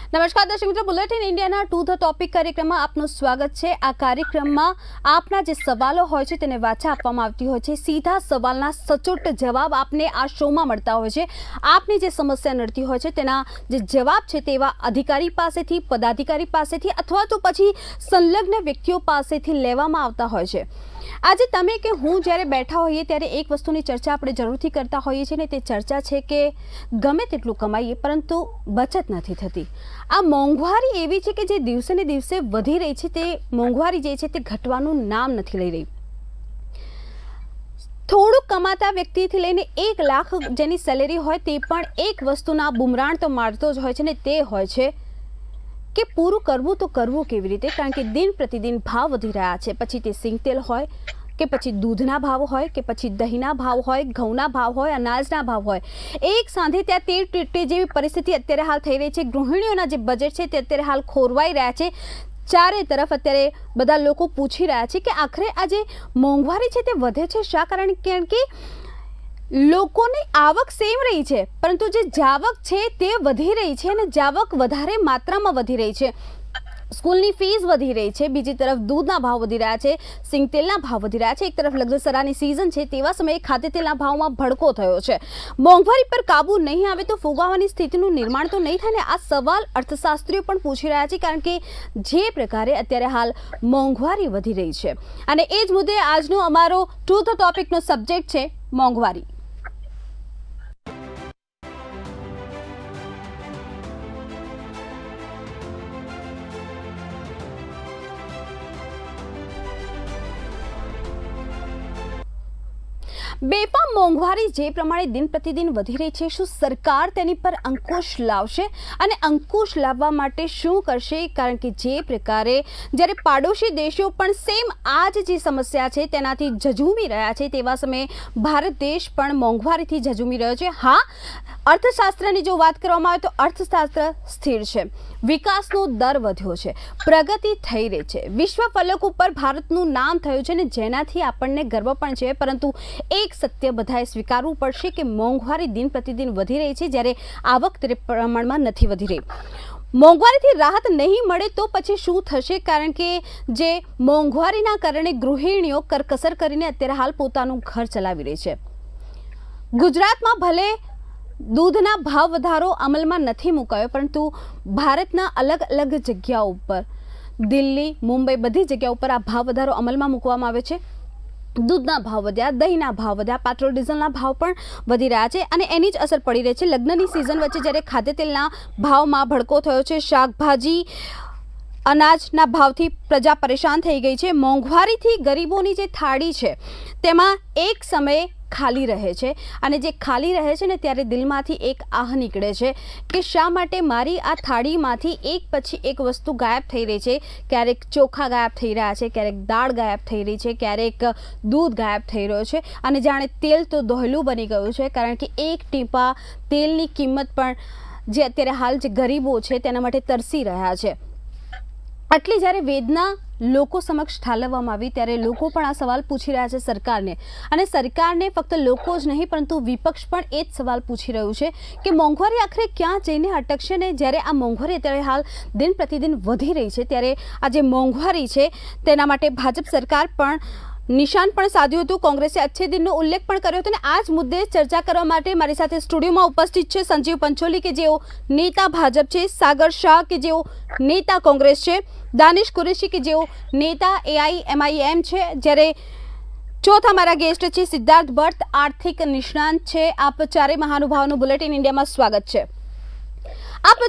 નમસ્કાર દર્શક મિત્રો, બુલેટિન ઇન્ડિયાના ટુ ધ ટોપિક કાર્યક્રમમાં આપનું સ્વાગત છે। આ કાર્યક્રમમાં આપના જે સવાલો હોય છે તેને વાચા આપવામાં આવતી હોય છે। સીધા સવાલના સચોટ જવાબ આપને આ શોમાં મળતા હોય છે। આપની જે સમસ્યા નડતી હોય છે તેના જે જવાબ છે તેવા અધિકારી પાસેથી, પદાધિકારી પાસેથી અથવા તો પછી સંલગ્ન વ્યક્તિઓ પાસેથી લેવામાં આવતા હોય છે। આજે તમે કે હું જ્યારે બેઠા હોઈએ ત્યારે એક વસ્તુની ચર્ચા આપણે જરૂરથી કરતા હોઈએ છીએ ને તે ચર્ચા છે કે ગમે તેટલું કમાઈએ પરંતુ બચત નથી થતી। આ મોંઘવારી એવી છે કે જે દિવસે ને દિવસે વધી રહી છે, તે મોંઘવારી જે છે તે ઘટવાનું નામ નથી લઈ રહી। થોડું કમાતા વ્યક્તિથી લઈને 1 લાખ જેની સેલેરી હોય તે પણ એક વસ્તુના બુમરાણ તો મારતો જ હોય છે ને તે હોય છે કે પૂરું કરવું તો કરવું કેવી રીતે, કારણ કે દિન પ્રતિદિન ભાવ વધી રહ્યા છે। પછી તે સિંગ તેલ હોય કે પછી દૂધના ભાવ હોય કે પછી દહીંના ભાવ હોય, ઘઉંના ભાવ હોય, અનાજના ભાવ હોય, એક સાંધે ત્યાં તેલ ટીટે જેવી પરિસ્થિતિ અત્યારે હાલ થઈ રહી છે। ગૃહિણીઓના જે બજેટ છે તે અત્યારે હાલ ખોરવાઈ રહ્યા છે। ચારે તરફ અત્યારે બધા લોકો પૂછી રહ્યા છે કે આખરે આ જે મોંઘવારી છે તે વધે છે શા કારણે? કારણ કે લોકોની આવક સેમ રહી છે પરંતુ જે જાવક છે તે વધી રહી છે અને જાવક વધારે માત્રામાં વધી રહી છે। સ્કૂલની ફીસ વધી રહી છે, બીજી તરફ દૂધના ભાવ વધી રહ્યા છે, સિંગ તેલના ભાવ વધી રહ્યા છે, એક તરફ લગ્નસરાની સિઝન છે તેવા સમયે ખાદ્ય તેલના ભાવમાં ભડકો થયો છે। મોંઘવારી પર કાબુ નહીં આવે તો ફુગાવાની સ્થિતિનું નિર્માણ તો નહીં થાય ને? આ સવાલ અર્થશાસ્ત્રીઓ પણ પૂછી રહ્યા છે કારણ કે જે પ્રકારે અત્યારે હાલ મોંઘવારી વધી રહી છે અને એ જ મુદ્દે આજનો અમારો ટુ ધ ટોપિકનો સબ્જેક્ટ છે મોંઘવારી। બેફામ મોંઘવારી જે પ્રમાણે દિન પ્રતિદિન વધી રહી છે, શું સરકાર તેની પર અંકુશ લાવશે અને અંકુશ લાવવા માટે શું કરશે? કારણ કે જે પ્રકારે જ્યારે પાડોશી દેશો પણ સેમ આ જે સમસ્યા છે તેનાથી ઝઝૂમી રહ્યા છે તેવા સમયે ભારત દેશ પણ મોંઘવારીથી ઝઝૂમી રહ્યો છે। હા, અર્થશાસ્ત્રની જો વાત કરવામાં આવે તો અર્થશાસ્ત્ર સ્થિર છે, વિકાસનો દર વધ્યો છે, પ્રગતિ થઈ રહી છે, વિશ્વ ફલક ઉપર ભારતનું નામ થયું છે ને જેનાથી આપણને ગર્વ પણ છે। પરંતુ એક સત્ય બધાએ સ્વીકારવું પડશે કે મોંઘવારી દિન પ્રતિદિન વધી રહી છે જ્યારે આવક તે પ્રમાણમાં નથી વધી રહી। મોંઘવારીથી રાહત નહીં મળે તો પછી શું થશે? કારણ કે જે મોંઘવારીના કારણે ગૃહિણીઓ કરકસર કરીને અત્યારે હાલ પોતાનું ઘર ચલાવી રહી છે। ગુજરાતમાં ભલે દૂધના ભાવ વધારો અમલમાં નથી મુકાયો પરંતુ ભારતના અલગ અલગ જગ્યાઓ ઉપર, દિલ્હી, મુંબઈ, બધી જગ્યાઓ ઉપર આ ભાવ વધારો અમલમાં મૂકવામાં આવે છે। દૂધના ભાવ વધ્યા, દહીંના ભાવ વધ્યા, પેટ્રોલ ડીઝલના ભાવ પણ વધી રહ્યા છે અને એની જ અસર પડી રહી છે। લગ્નની સિઝન વચ્ચે જ્યારે ખાદ્ય તેલના ભાવમાં ભડકો થયો છે, શાકભાજી, અનાજના ભાવથી પ્રજા પરેશાન થઈ ગઈ છે। મોંઘવારીથી ગરીબોની જે થાળી છે તેમાં એક સમયે ખાલી રહે છે અને જે ખાલી રહે છે ને ત્યારે દિલમાંથી એક આહ નીકળે છે કે શા માટે મારી આ થાળીમાંથી એક પછી એક વસ્તુ ગાયબ થઈ રહી છે। ક્યારેક ચોખા ગાયબ થઈ રહ્યા છે, ક્યારેક દાળ ગાયબ થઈ રહી છે, ક્યારેક દૂધ ગાયબ થઈ રહ્યો છે અને જાણે તેલ તો દોહલું બની ગયું છે કારણ કે એક ટીપા તેલની કિંમત પણ જે અત્યારે હાલ જે ગરીબો છે તેના માટે તરસી રહ્યા છે। આટલી જ્યારે વેદના લોકો સમક્ષ ઠાલવવામાં આવી ત્યારે લોકો પણ આ સવાલ પૂછી રહ્યા છે સરકારને અને સરકારને ફક્ત લોકો જ નહીં પરંતુ વિપક્ષ પણ એ જ સવાલ પૂછી રહ્યું છે કે મોંઘવારી આખરે ક્યાં જઈને અટકશે ને? જ્યારે આ મોંઘવારી અત્યારે હાલ દિન પ્રતિદિન વધી રહી છે ત્યારે આ જે મોંઘવારી છે તેના માટે ભાજપ સરકાર પણ નિશાન પણ સાધ્યું હતું। કોંગ્રેસે અચ્છે દિનનો ઉલ્લેખ પણ કર્યો હતો અને આ જ મુદ્દે ચર્ચા કરવા માટે મારી સાથે સ્ટુડિયોમાં ઉપસ્થિત છે સંજીવ પંચોલી કે જેઓ નેતા ભાજપ છે, સાગર શાહ કે જેઓ નેતા કોંગ્રેસ છે, દાનિશ કુરેશી કે જેઓ નેતા AIMIM છે, જ્યારે ચોથા મારા ગેસ્ટ છે સિદ્ધાર્થ ભટ્ટ, આર્થિક નિષ્ણાંત છે। આપ ચારે મહાનુભાવનું બુલેટિન ઇન્ડિયામાં સ્વાગત છે। आप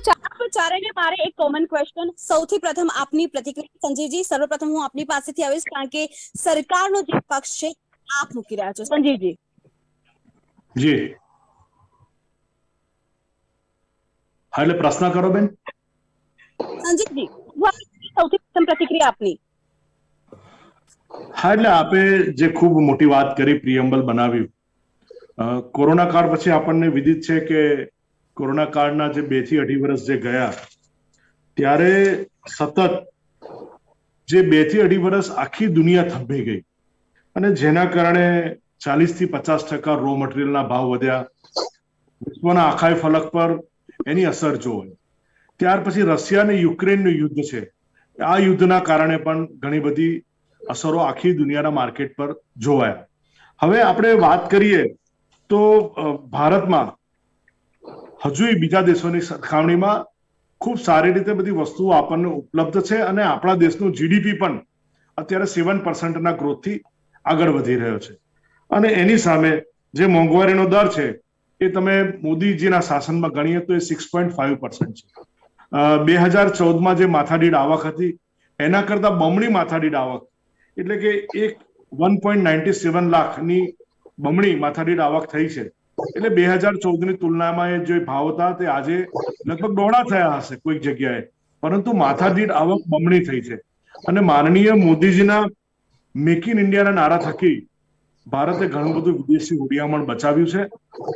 चारेने मारे एक कॉमन क्वेश्चन, સૌથી પ્રથમ આપની પ્રતિક્રિયા સંજીવજી। સર્વપ્રથમ હું આપની પાસેથી આવીશ કારણ કે સરકારનો જે પક્ષ છે આપ મૂકી રહ્યા છો। સંજીવજી જી, હા એટલે પ્રશ્ન કરો બેન। સંજીવજી સૌથી પ્રથમ પ્રતિક્રિયા આપની। હા એટલે આપે જે ખૂબ મોટી વાત કરી, પ્રિયમ્બલ બનાવ્યું। કોરોના કાળ પછી આપણને વિદિત છે કે કોરોના કાળના જે 2 થી 2.5 વર્ષ જે ગયા ત્યારે સતત જે 2 થી 2.5 વર્ષ આખી દુનિયા થંભી ગઈ અને જેના કારણે 40 થી 50% રો મટીરિયલના ભાવ વધ્યા। વિશ્વના આખાય ફલક પર એની અસર જોવે। ત્યાર પછી રશિયા અને યુક્રેનનું યુદ્ધ છે. આ યુદ્ધના કારણે પણ ઘણી બધી અસરો આખી દુનિયાના માર્કેટ પર જોવાયા. હવે આપણે વાત કરીએ તો ભારતમાં હજુ બીજા દેશોની સરખામણીમાં ખૂબ સારી રીતે બધી વસ્તુઓ આપણને ઉપલબ્ધ છે અને આપણા દેશનું જીડીપી પણ અત્યારે 7% ગ્રોથથી આગળ વધી રહ્યો છે. અને એની સામે જે મોંઘવારીનો દર છે એ તમે મોદીજીના શાસનમાં ગણીએ તો એ 6.5% છે. 2014માં જે માથાદીઠ આવક હતી એના કરતા બમણી માથાદીઠ આવક, એટલે કે 1.97 લાખની બમણી માથાદીઠ આવક થઈ છે. એટલે 2014ની તુલનામાં જે ભાવ હતા તે આજે લગભગ દોઢા થયા હશે કોઈક જગ્યાએ, પરંતુ માથાદીઠ આવક બમણી થઈ છે. અને માનનીય મોદીજીના મેક ઇન ઇન્ડિયાના નારા થકી ભારતે ઘણું બધું વિદેશી હુડિયામણ બચાવ્યું છે.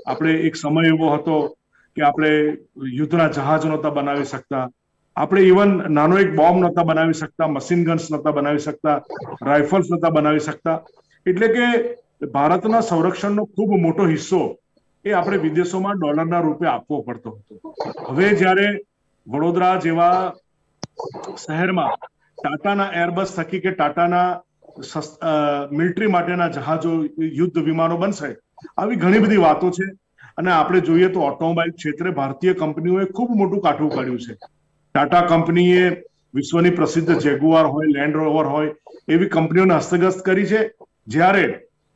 આપણે એક સમય એવો હતો કે આપણે યુદ્ધના જહાજ નહોતા બનાવી શકતા, આપણે ઇવન નાનો એક બોમ્બ નહોતા બનાવી શકતા, મશીન ગન્સ નહોતા બનાવી શકતા, રાઇફલ્સ નહોતા બનાવી શકતા. એટલે કે ભારતના સંરક્ષણનો ખૂબ મોટો હિસ્સો એ આપણે વિદેશોમાં ડોલરના રૂપે આપવો પડતો હતો. હવે જ્યારે વડોદરા જેવા શહેરમાં ટાટાના એરબસ થકી કે ટાટાના મિલિટરી માટેના જહાજો, યુદ્ધ વિમાનો બનશે, આવી ઘણી બધી વાતો છે. અને આપણે જોઈએ તો ઓટોમોબાઈલ ક્ષેત્રે ભારતીય કંપનીઓએ ખૂબ મોટું કાઠું કાઢ્યું છે. ટાટા કંપનીએ વિશ્વની પ્રસિદ્ધ જેગુઆર હોય, લેન્ડ રોવર હોય એવી કંપનીઓને હસ્તગત કરી છે. જ્યારે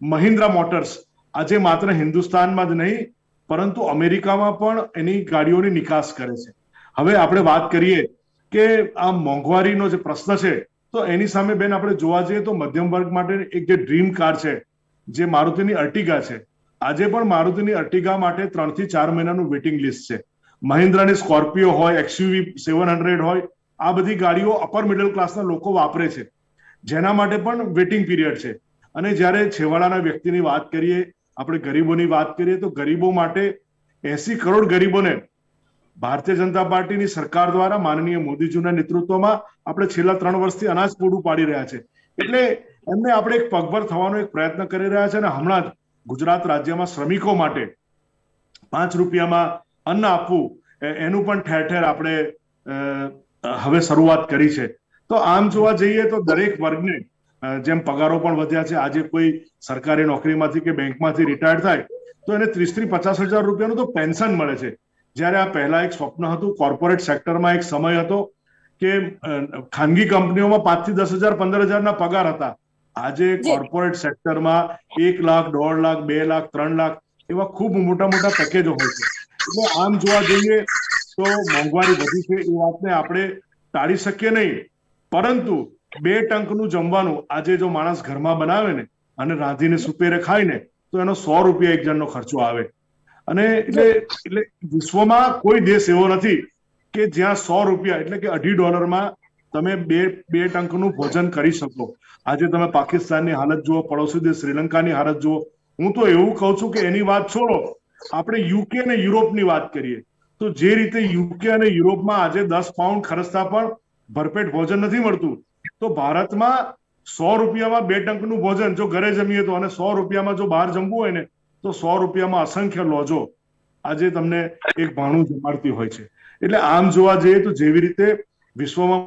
મહિન્દ્રા મોટર્સ આજે માત્ર હિન્દુસ્તાનમાં જ નહીં પરંતુ અમેરિકામાં પણ એની ગાડીઓની નિકાસ કરે છે. હવે આપણે વાત કરીએ કે આ મોંઘવારીનો જે પ્રશ્ન છે તો એની સામે બેન આપણે જોવા જઈએ તો મધ્યમ વર્ગ માટે એક જે ડ્રીમ કાર છે જે મારુતિની અર્ટિગા છે, આજે પણ મારુતિની અર્ટિગા માટે 3 થી 4 મહિનાનું વેઇટિંગ લિસ્ટ છે. મહિન્દ્રાની સ્કોર્પિયો હોય, XUV 700 હોય, આ બધી ગાડીઓ અપર મિડલ ક્લાસના લોકો વાપરે છે, જેના માટે પણ વેઇટિંગ પીરિયડ છે. અને જ્યારે છેવાડાના વ્યક્તિની વાત કરીએ, આપણે ગરીબોની વાત કરીએ તો ગરીબો માટે 80 કરોડ ગરીબોને ભારતીય જનતા પાર્ટીની સરકાર દ્વારા માનનીય મોદીજીના નેતૃત્વમાં આપણે છેલ્લા 3 વર્ષથી અનાજ પૂરું પાડી રહ્યા છે. એટલે એમને આપણે એક પગભર થવાનો એક પ્રયત્ન કરી રહ્યા છે. અને હમણાં જ ગુજરાત રાજ્યમાં શ્રમિકો માટે 5 રૂપિયામાં અન્ન આપવું એનું પણ ઠેર ઠેર આપણે હવે શરૂઆત કરી છે. તો આમ જોવા જઈએ તો દરેક વર્ગને જેમ પગારો પણ વધ્યા છે, આજે કોઈ સરકારી નોકરીમાંથી કે બેંકમાંથી રિટાયર થાય તો એને 30 થી 50 હજાર રૂપિયાનું તો પેન્શન મળે છે. જ્યારે આ પહેલા એક સ્વપ્ન હતું, કોર્પોરેટ સેક્ટરમાં એક સમય હતો કે ખાનગી કંપનીઓમાં 5 થી 10 હજાર 15 હજારના પગાર હતા. આજે કોર્પોરેટ સેક્ટરમાં 1 લાખ, 1.5 લાખ, 2 લાખ, 3 લાખ એવા ખૂબ મોટા મોટા પેકેજો હોય છે. એટલે આમ જોવા જઈએ તો મોંઘવારી વધી છે એ વાતને આપણે ટાળી શકીએ નહીં, પરંતુ 2 ટંકનું જમવાનું આજે જો માણસ ઘરમાં બનાવે ને અને રાંધીને સુપેરે ખાય ને તો એનો 100 રૂપિયા એક જણનો ખર્ચો આવે. અને એટલે વિશ્વમાં કોઈ દેશ એવો નથી કે જ્યાં 100 રૂપિયા એટલે કે $2.5 તમે 2 ટંકનું ભોજન કરી શકો. આજે તમે પાકિસ્તાનની હાલત જુઓ, પડોશી દેશ શ્રીલંકાની હાલત જુઓ. હું તો એવું કહું છું કે એની વાત છોડો, આપણે યુકે અને યુરોપની વાત કરીએ તો જે રીતે યુકે અને યુરોપમાં આજે 10 પાઉન્ડ ખર્ચતા પણ ભરપેટ ભોજન નથી મળતું, તો ભારતમાં 100 રૂપિયામાં 2 ટંકનું ભોજન જો ઘરે જમીએ તો, અને 100 રૂપિયામાં જો બહાર જમવું હોય ને તો 100 રૂપિયામાં અસંખ્ય લોજો આજે તમને એક ભાણું જમાડતી હોય છે. એટલે આમ જોવા જઈએ તો જેવી રીતે વિશ્વમાં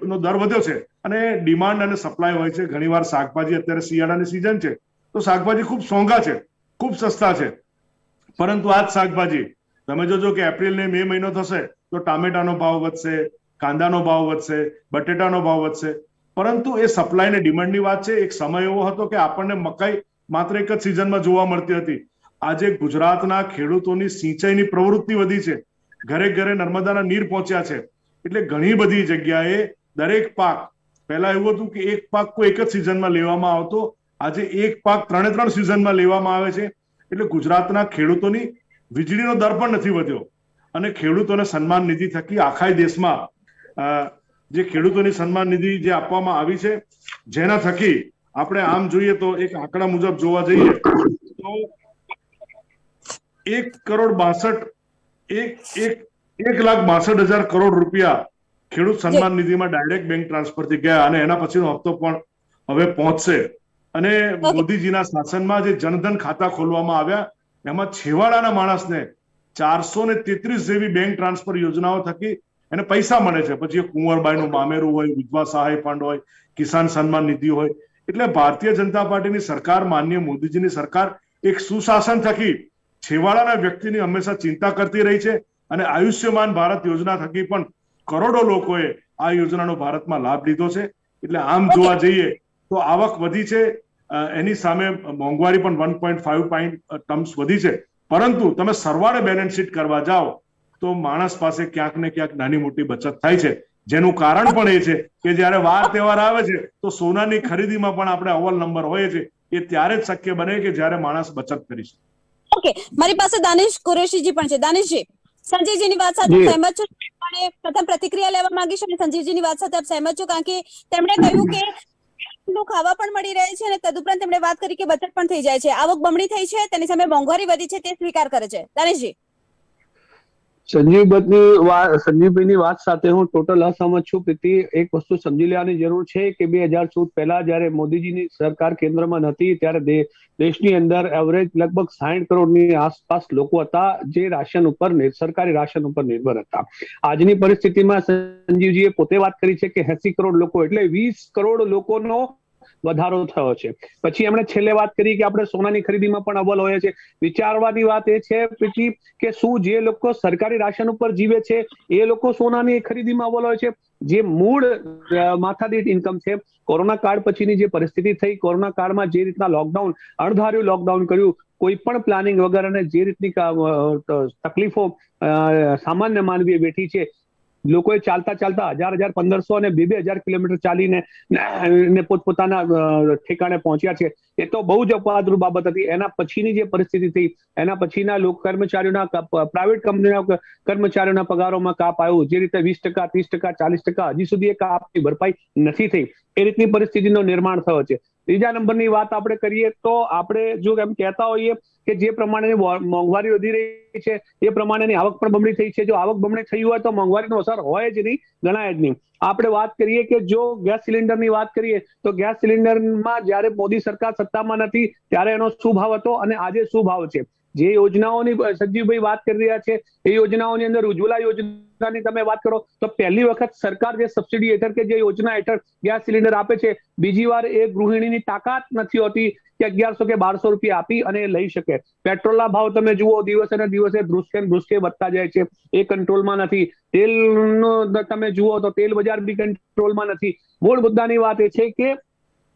નો દર વધ્યો છે અને ડિમાન્ડ અને સપ્લાય હોય છે. ઘણીવાર શાકભાજી, અત્યારે શિયાળાની સિઝન છે તો શાકભાજી ખૂબ મોંઘા છે, ખૂબ સસ્તા છે, પરંતુ આ જ શાકભાજી તમે જોજો કે એપ્રિલ ને મે મહિનો થશે તો ટામેટાનો ભાવ વધશે, કાંદાનો ભાવ વધશે, બટેટાનો ભાવ વધશે. પરંતુ એ સપ્લાય ને ડિમાન્ડની વાત છે. એક સમય એવો હતો કે આપણને મકાઈ માત્ર એક જ સિઝનમાં જોવા મળતી હતી. આજે ગુજરાતના ખેડૂતોની સિંચાઈની પ્રવૃત્તિ વધી છે, ઘરે ઘરે નર્મદાના નીર પહોંચ્યા છે. એટલે ઘણી બધી જગ્યાએ દરેક પાક, પહેલા એવું હતું કે એક પાક કોઈ એક જ સિઝનમાં લેવામાં આવતો, આજે એક પાક 3 સિઝનમાં લેવામાં આવે છે. એટલે ગુજરાતના ખેડૂતોની વીજળીનો દર પણ નથી વધ્યો. અને ખેડૂતોને સન્માન નિધિ થકી આખા દેશમાં જે ખેડૂતોની સન્માન નિધિ જે આપવામાં આવી છે, જેના થકી આપણે આમ જોઈએ તો એક આંકડા મુજબ જોવા જઈએ તો 1,62,000 કરોડ રૂપિયા ખેડૂત સન્માન નિધિમાં ડાયરેક્ટ બેંક ટ્રાન્સફરથી ગયા અને એના પછીનો હપ્તો પણ હવે પહોંચશે. અને મોદીજીના શાસનમાં જે જનધન ખાતા ખોલવામાં આવ્યા એમાં છેવાડાના માણસને 433 જેવી બેંક ટ્રાન્સફર યોજનાઓ થકી એને પૈસા મળે છે, પછી એ કુંવરબાઈનું મામેરું હોય, વિધવા સહાય ફંડ હોય, કિસાન સન્માન નિધિ હોય. એટલે ભારતીય જનતા પાર્ટીની સરકાર, માનનીય મોદીજીની સરકાર એક સુશાસન થકી છેવાડાના વ્યક્તિની હંમેશા ચિંતા કરતી રહી છે અને આયુષ્યમાન ભારત યોજના થકી પણ કરોડો લોકોએ આ યોજનાનો ભારતમાં લાભ લીધો છે. એટલે આમ જોવા જઈએ તો આવક વધી છે, એની સામે મોંઘવારી પણ 1.5 ટર્મ્સ વધી છે, પરંતુ તમે સરવાળે બેલેન્સ શીટ કરવા જાઓ તો માણસ પાસે ક્યાંક ને ક્યાંક નાની મોટી બચત થાય છે, જેનું કારણ પણ એ છે કે જ્યારે વાર તહેવાર આવે છે તો સોનાની ખરીદીમાં પણ આપણે અવ્વલ નંબર હોય છે. એ ત્યારે જ શક્ય બને કે જ્યારે માણસ બચત કરી શકે. ઓકે, મારી પાસે દાનિશ કુરેશીજી પણ છે. દાનિશજી, સંજીવજીની વાત સાથે સહેમત છો? અને પ્રથમ પ્રતિક્રિયા લેવા માંગીશ અને સંજીવજીની વાત સાથે આપ સહેમત છો? કારણ કે તેમણે કહ્યું કે ખાવા પણ મળી રહે છે અને તદુપરાંત તેમણે વાત કરી કે બચત પણ થઈ જાય છે, આવક બમણી થઈ છે, તેની સામે મોંઘવારી વધી છે, તે સ્વીકાર કરે છે. દાનિશજી. સંજીવભાઈની વાત સાથે હું ટોટલ અસહમત છું. પ્રીતિ, એક વસ્તુ સમજી લેવાની જરૂર છે કે 2014 પહેલા જયારે મોદીજીની સરકાર કેન્દ્રમાં નથી ત્યારે દેશની અંદર એવરેજ લગભગ 60 કરોડની આસપાસ લોકો હતા જે રાશન ઉપર, સરકારી રાશન ઉપર નિર્ભર હતા. આજની પરિસ્થિતિમાં સંજીવજીએ પોતે વાત કરી છે કે 80 કરોડ લોકો, એટલે 20 કરોડ લોકોનો વધારો થયો છે. પછી એમણે છેલ્લે વાત કરી કે આપણે સોનાની ખરીદીમાં પણ અવ્વલ હોય છે. વિચારવાની વાત એ છે પ્રીતિ કે શું જે લોકો સરકારી રાશન ઉપર જીવે છે એ લોકો સોનાની ખરીદીમાં અવ્વલ હોય છે? જે મૂળ માથાદીઠ ઇન્કમ છે, કોરોના કાળ પછીની જે પરિસ્થિતિ થઈ, કોરોના કાળમાં જે રીતના લોકડાઉન, અણધાર્યું લોકડાઉન કર્યું, કોઈ પણ પ્લાનિંગ વગર, અને જે રીતની તકલીફો સામાન્ય માનવીએ વેઠી છે, લોકોએ ચાલતા 1000, 1500 અને 2000 કિલોમીટર ચાલીને પોતપોતાના ઠેકાણે પહોંચ્યા છે. એ તો બહુ જ અપવાદરૂપ બાબત હતી. એના પછીની જે પરિસ્થિતિ થઈ, એના પછીના કર્મચારીઓના, પ્રાઇવેટ કંપનીના કર્મચારીઓના પગારોમાં કાપ આવ્યું, જે રીતે 20%, 30%, 40%, હજી સુધી એ કાપની ભરપાઈ નથી થઈ. એ રીતની પરિસ્થિતિનું નિર્માણ થયો છે. ત્રીજા નંબરની વાત આપણે કરીએ તો આપણે જો એમ કહેતા હોઈએ કે જે પ્રમાણે મોંઘવારી વધી રહી છે એ પ્રમાણેની આવક પણ બમણી થઈ છે. જો આવક બમણી થઈ હોય તો મોંઘવારીનો અસર હોય જ નહીં, ગણાય જ નહીં. આપણે વાત કરીએ કે જો ગેસ સિલિન્ડરની વાત કરીએ તો ગેસ સિલિન્ડરમાં જ્યારે મોદી સરકાર સત્તામાં નથી ત્યારે એનો શું ભાવ હતો અને આજે શું ભાવ છે? જે યોજનાઓની સંજીવભાઈ વાત કરી રહ્યા છે એ યોજનાઓની અંદર ઉજ્જવલા યોજનાની તમે વાત કરો તો પહેલી વખત સરકાર જે સબસિડી હેઠળ કે જે યોજના હેઠળ ગેસ સિલિન્ડર આપે છે, બીજી વાર એ ગૃહિણીની તાકાત નથી હોતી કે 1100 કે 1200 રૂપિયા આપી અને લઈ શકે. પેટ્રોલના ભાવ તમે જુઓ, દિવસે ને દિવસે ધ્રુસકે વધતા જાય છે, એ કંટ્રોલમાં નથી. તેલનો તમે જુઓ તો તેલ બજાર બી કંટ્રોલમાં નથી. મૂળ મુદ્દાની વાત એ છે કે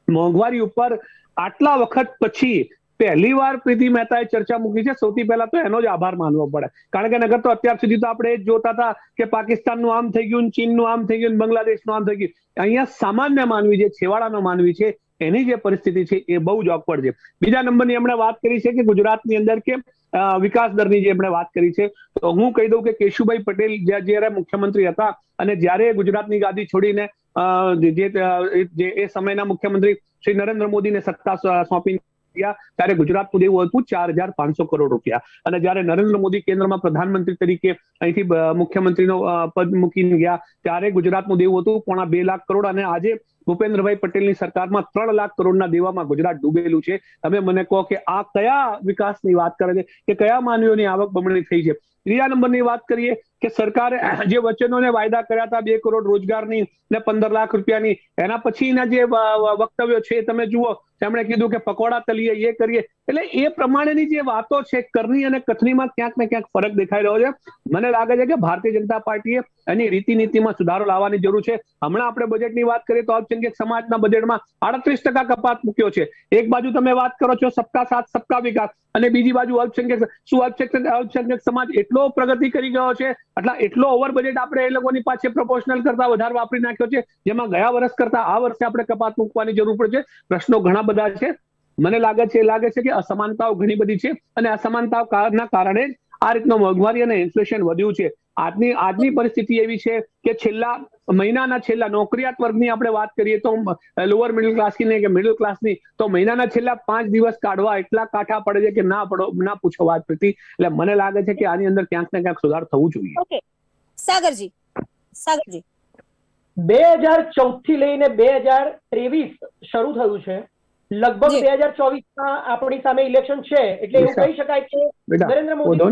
મોંઘવારી ઉપર આટલા વખત પછી પહેલી વાર પ્રીતિ મહેતાએ ચર્ચા મૂકી છે. સૌથી પહેલા તો એનો જ આભાર માનવો પડે, કારણ કે નગર તો અત્યાર સુધી તો આપણે એ જ જોતા હતા કે પાકિસ્તાનનું આમ થઈ ગયું, ચીનનું આમ થઈ ગયું, બાંગ્લાદેશનું આમ થઈ ગયું. અહીંયા સામાન્ય માનવી, જે છેવાડાનો માનવી છે, એની જે પરિસ્થિતિ છે એ બહુ જ ઓકવર્ડ છે. બીજા નંબરની એમણે વાત કરી છે કે ગુજરાતની અંદર કે વિકાસ દરની જે એમણે વાત કરી છે, તો હું કહી દઉં કે કેશુભાઈ પટેલ જ્યારે મુખ્યમંત્રી હતા અને જ્યારે ગુજરાતની ગાદી છોડીને એ સમયના મુખ્યમંત્રી શ્રી નરેન્દ્ર મોદીને સત્તા સોંપી ત્યારે ગુજરાતનું દેવું હતું 4500 કરોડ રૂપિયા. અને જ્યારે નરેન્દ્ર મોદી કેન્દ્રમાં પ્રધાનમંત્રી તરીકે અહીંથી મુખ્યમંત્રીનો પદ મૂકીને ગયા ત્યારે ગુજરાતનું દેવું હતું 2.5 લાખ કરોડ. અને આજે ભૂપેન્દ્રભાઈ પટેલની સરકારમાં 3 લાખ કરોડના દેવામાં ગુજરાત ડૂબેલું છે. તમે મને કહો કે આ કયા વિકાસની વાત કરે છે કે કયા માનવીઓની આવક બમણી થઈ છે? ત્રીજા નંબરની વાત કરીએ કે સરકારે જે વચનોને વાયદા કર્યા હતા 2 કરોડ રોજગારની ને 15 લાખ રૂપિયાની, એના પછીના જે વક્તવ્યો છે તમે જુઓ, તેમણે કીધું કે પકોડા તલીએ, એ કરીએ. એટલે એ પ્રમાણેની જે વાતો છે, કરની અને કથનીમાં ક્યાંક ને ક્યાંક ફરક દેખાઈ રહ્યો છે. મને લાગે છે કે ભારતીય જનતા પાર્ટીએ એની રીતિનીતિમાં સુધારો લાવવાની જરૂર છે. હમણાં આપણે બજેટની વાત કરીએ તો અલ્પસંખ્યક સમાજના બજેટમાં 38% કપાત મૂક્યો છે. એક બાજુ તમે વાત કરો છો સબકા સાથ સબકા વિકાસ, અને બીજી બાજુ અલ્પસંખ્યક સમાજ એટલો પ્રગતિ કરી ગયો છે, એટલો ઓવર બજેટ આપણે એ લોકોની પાસે પ્રોપોર્શનલ કરતા વધારે વાપરી નાખ્યો છે, જેમાં ગયા વર્ષ કરતા આ વર્ષે આપણે કપાત મૂકવાની જરૂર પડશે. પ્રશ્નો ઘણા બધા છે. મને લાગે છે કે અસમાનતાઓ ઘણી બધી છે અને અસમાનતાઓના કારણે આ રીતનો મોંઘવારી અને ઇન્ફ્લેશન વધ્યું છે. આજની પરિસ્થિતિ એવી છે કે છેલ્લા નોકરિયાત વર્ગની આપણે વાત કરીએ તો લોઅર મિડલ ક્લાસની કે મિડલ ક્લાસની, તો મહિનાના છેલ્લા 5 દિવસ કાઢવા એટલા કાઠા પડે છે કે ના પૂછો વાત પ્રતિ. એટલે મને લાગે છે કે આની અંદર ક્યાંક ને ક્યાંક સુધાર થવું જોઈએ. ઓકે, સાગરજી 2014 થી લઈને 2023 શરૂ થયું છે. લગભગ 2024માં આપણી સામે ઇલેક્શન છે, એટલે એવું કહી શકાય કે નરેન્દ્ર મોદી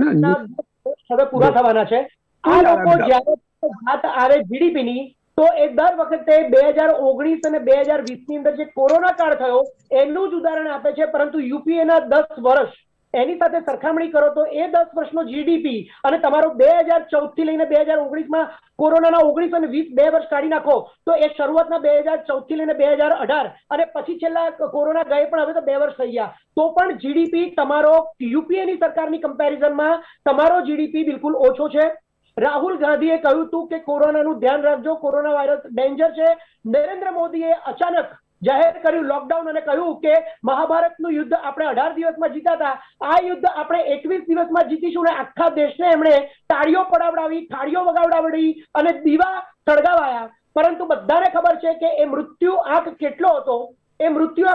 હવે પૂરા થવાના છે. આ લોકો જ્યારે વાત આવે જીડીપીની, તો એ દર વખતે 2019 અને 2020 ની અંદર જે કોરોના કાળ થયો એનું જ ઉદાહરણ આપે છે, પરંતુ યુપીએના 10 વર્ષ એની સાથે સરખામણી કરો તો એ 10 વર્ષનો જીડીપી અને તમારો 2014 થી લઈને 2019માં કોરોનાના 19 અને 20 2 વર્ષ કાઢી નાખો તો એ શરૂઆતના 2014 થી લઈને 2018 અને પછી છેલ્લા કોરોના ગયે પણ હવે તો 2 વર્ષ થઈ ગયા, તો પણ જીડીપી તમારો યુપીએની સરકારની કમ્પેરિઝનમાં તમારો જીડીપી બિલકુલ ઓછો છે. રાહુલ ગાંધીએ કહ્યું હતું કે કોરોનાનું ધ્યાન રાખજો, કોરોના વાયરસ ડેન્જર છે. નરેન્દ્ર મોદીએ અચાનક જાહેર કર્યું લોકડાઉન અને કહ્યું કે મહાભારતનું યુદ્ધ આપણે 18 દિવસમાં જીતા હતા, આ યુદ્ધ આપણે 21 દિવસમાં જીતીશું. ને આખા દેશને એમણે તાળીઓ પડાવડાવી, થાળીઓ વગાવડાવી અને દીવા સળગાવાયા. પરંતુ બધાને ખબર છે કે એ મૃત્યુ આંક કેટલો હતો. એ મૃત્યુ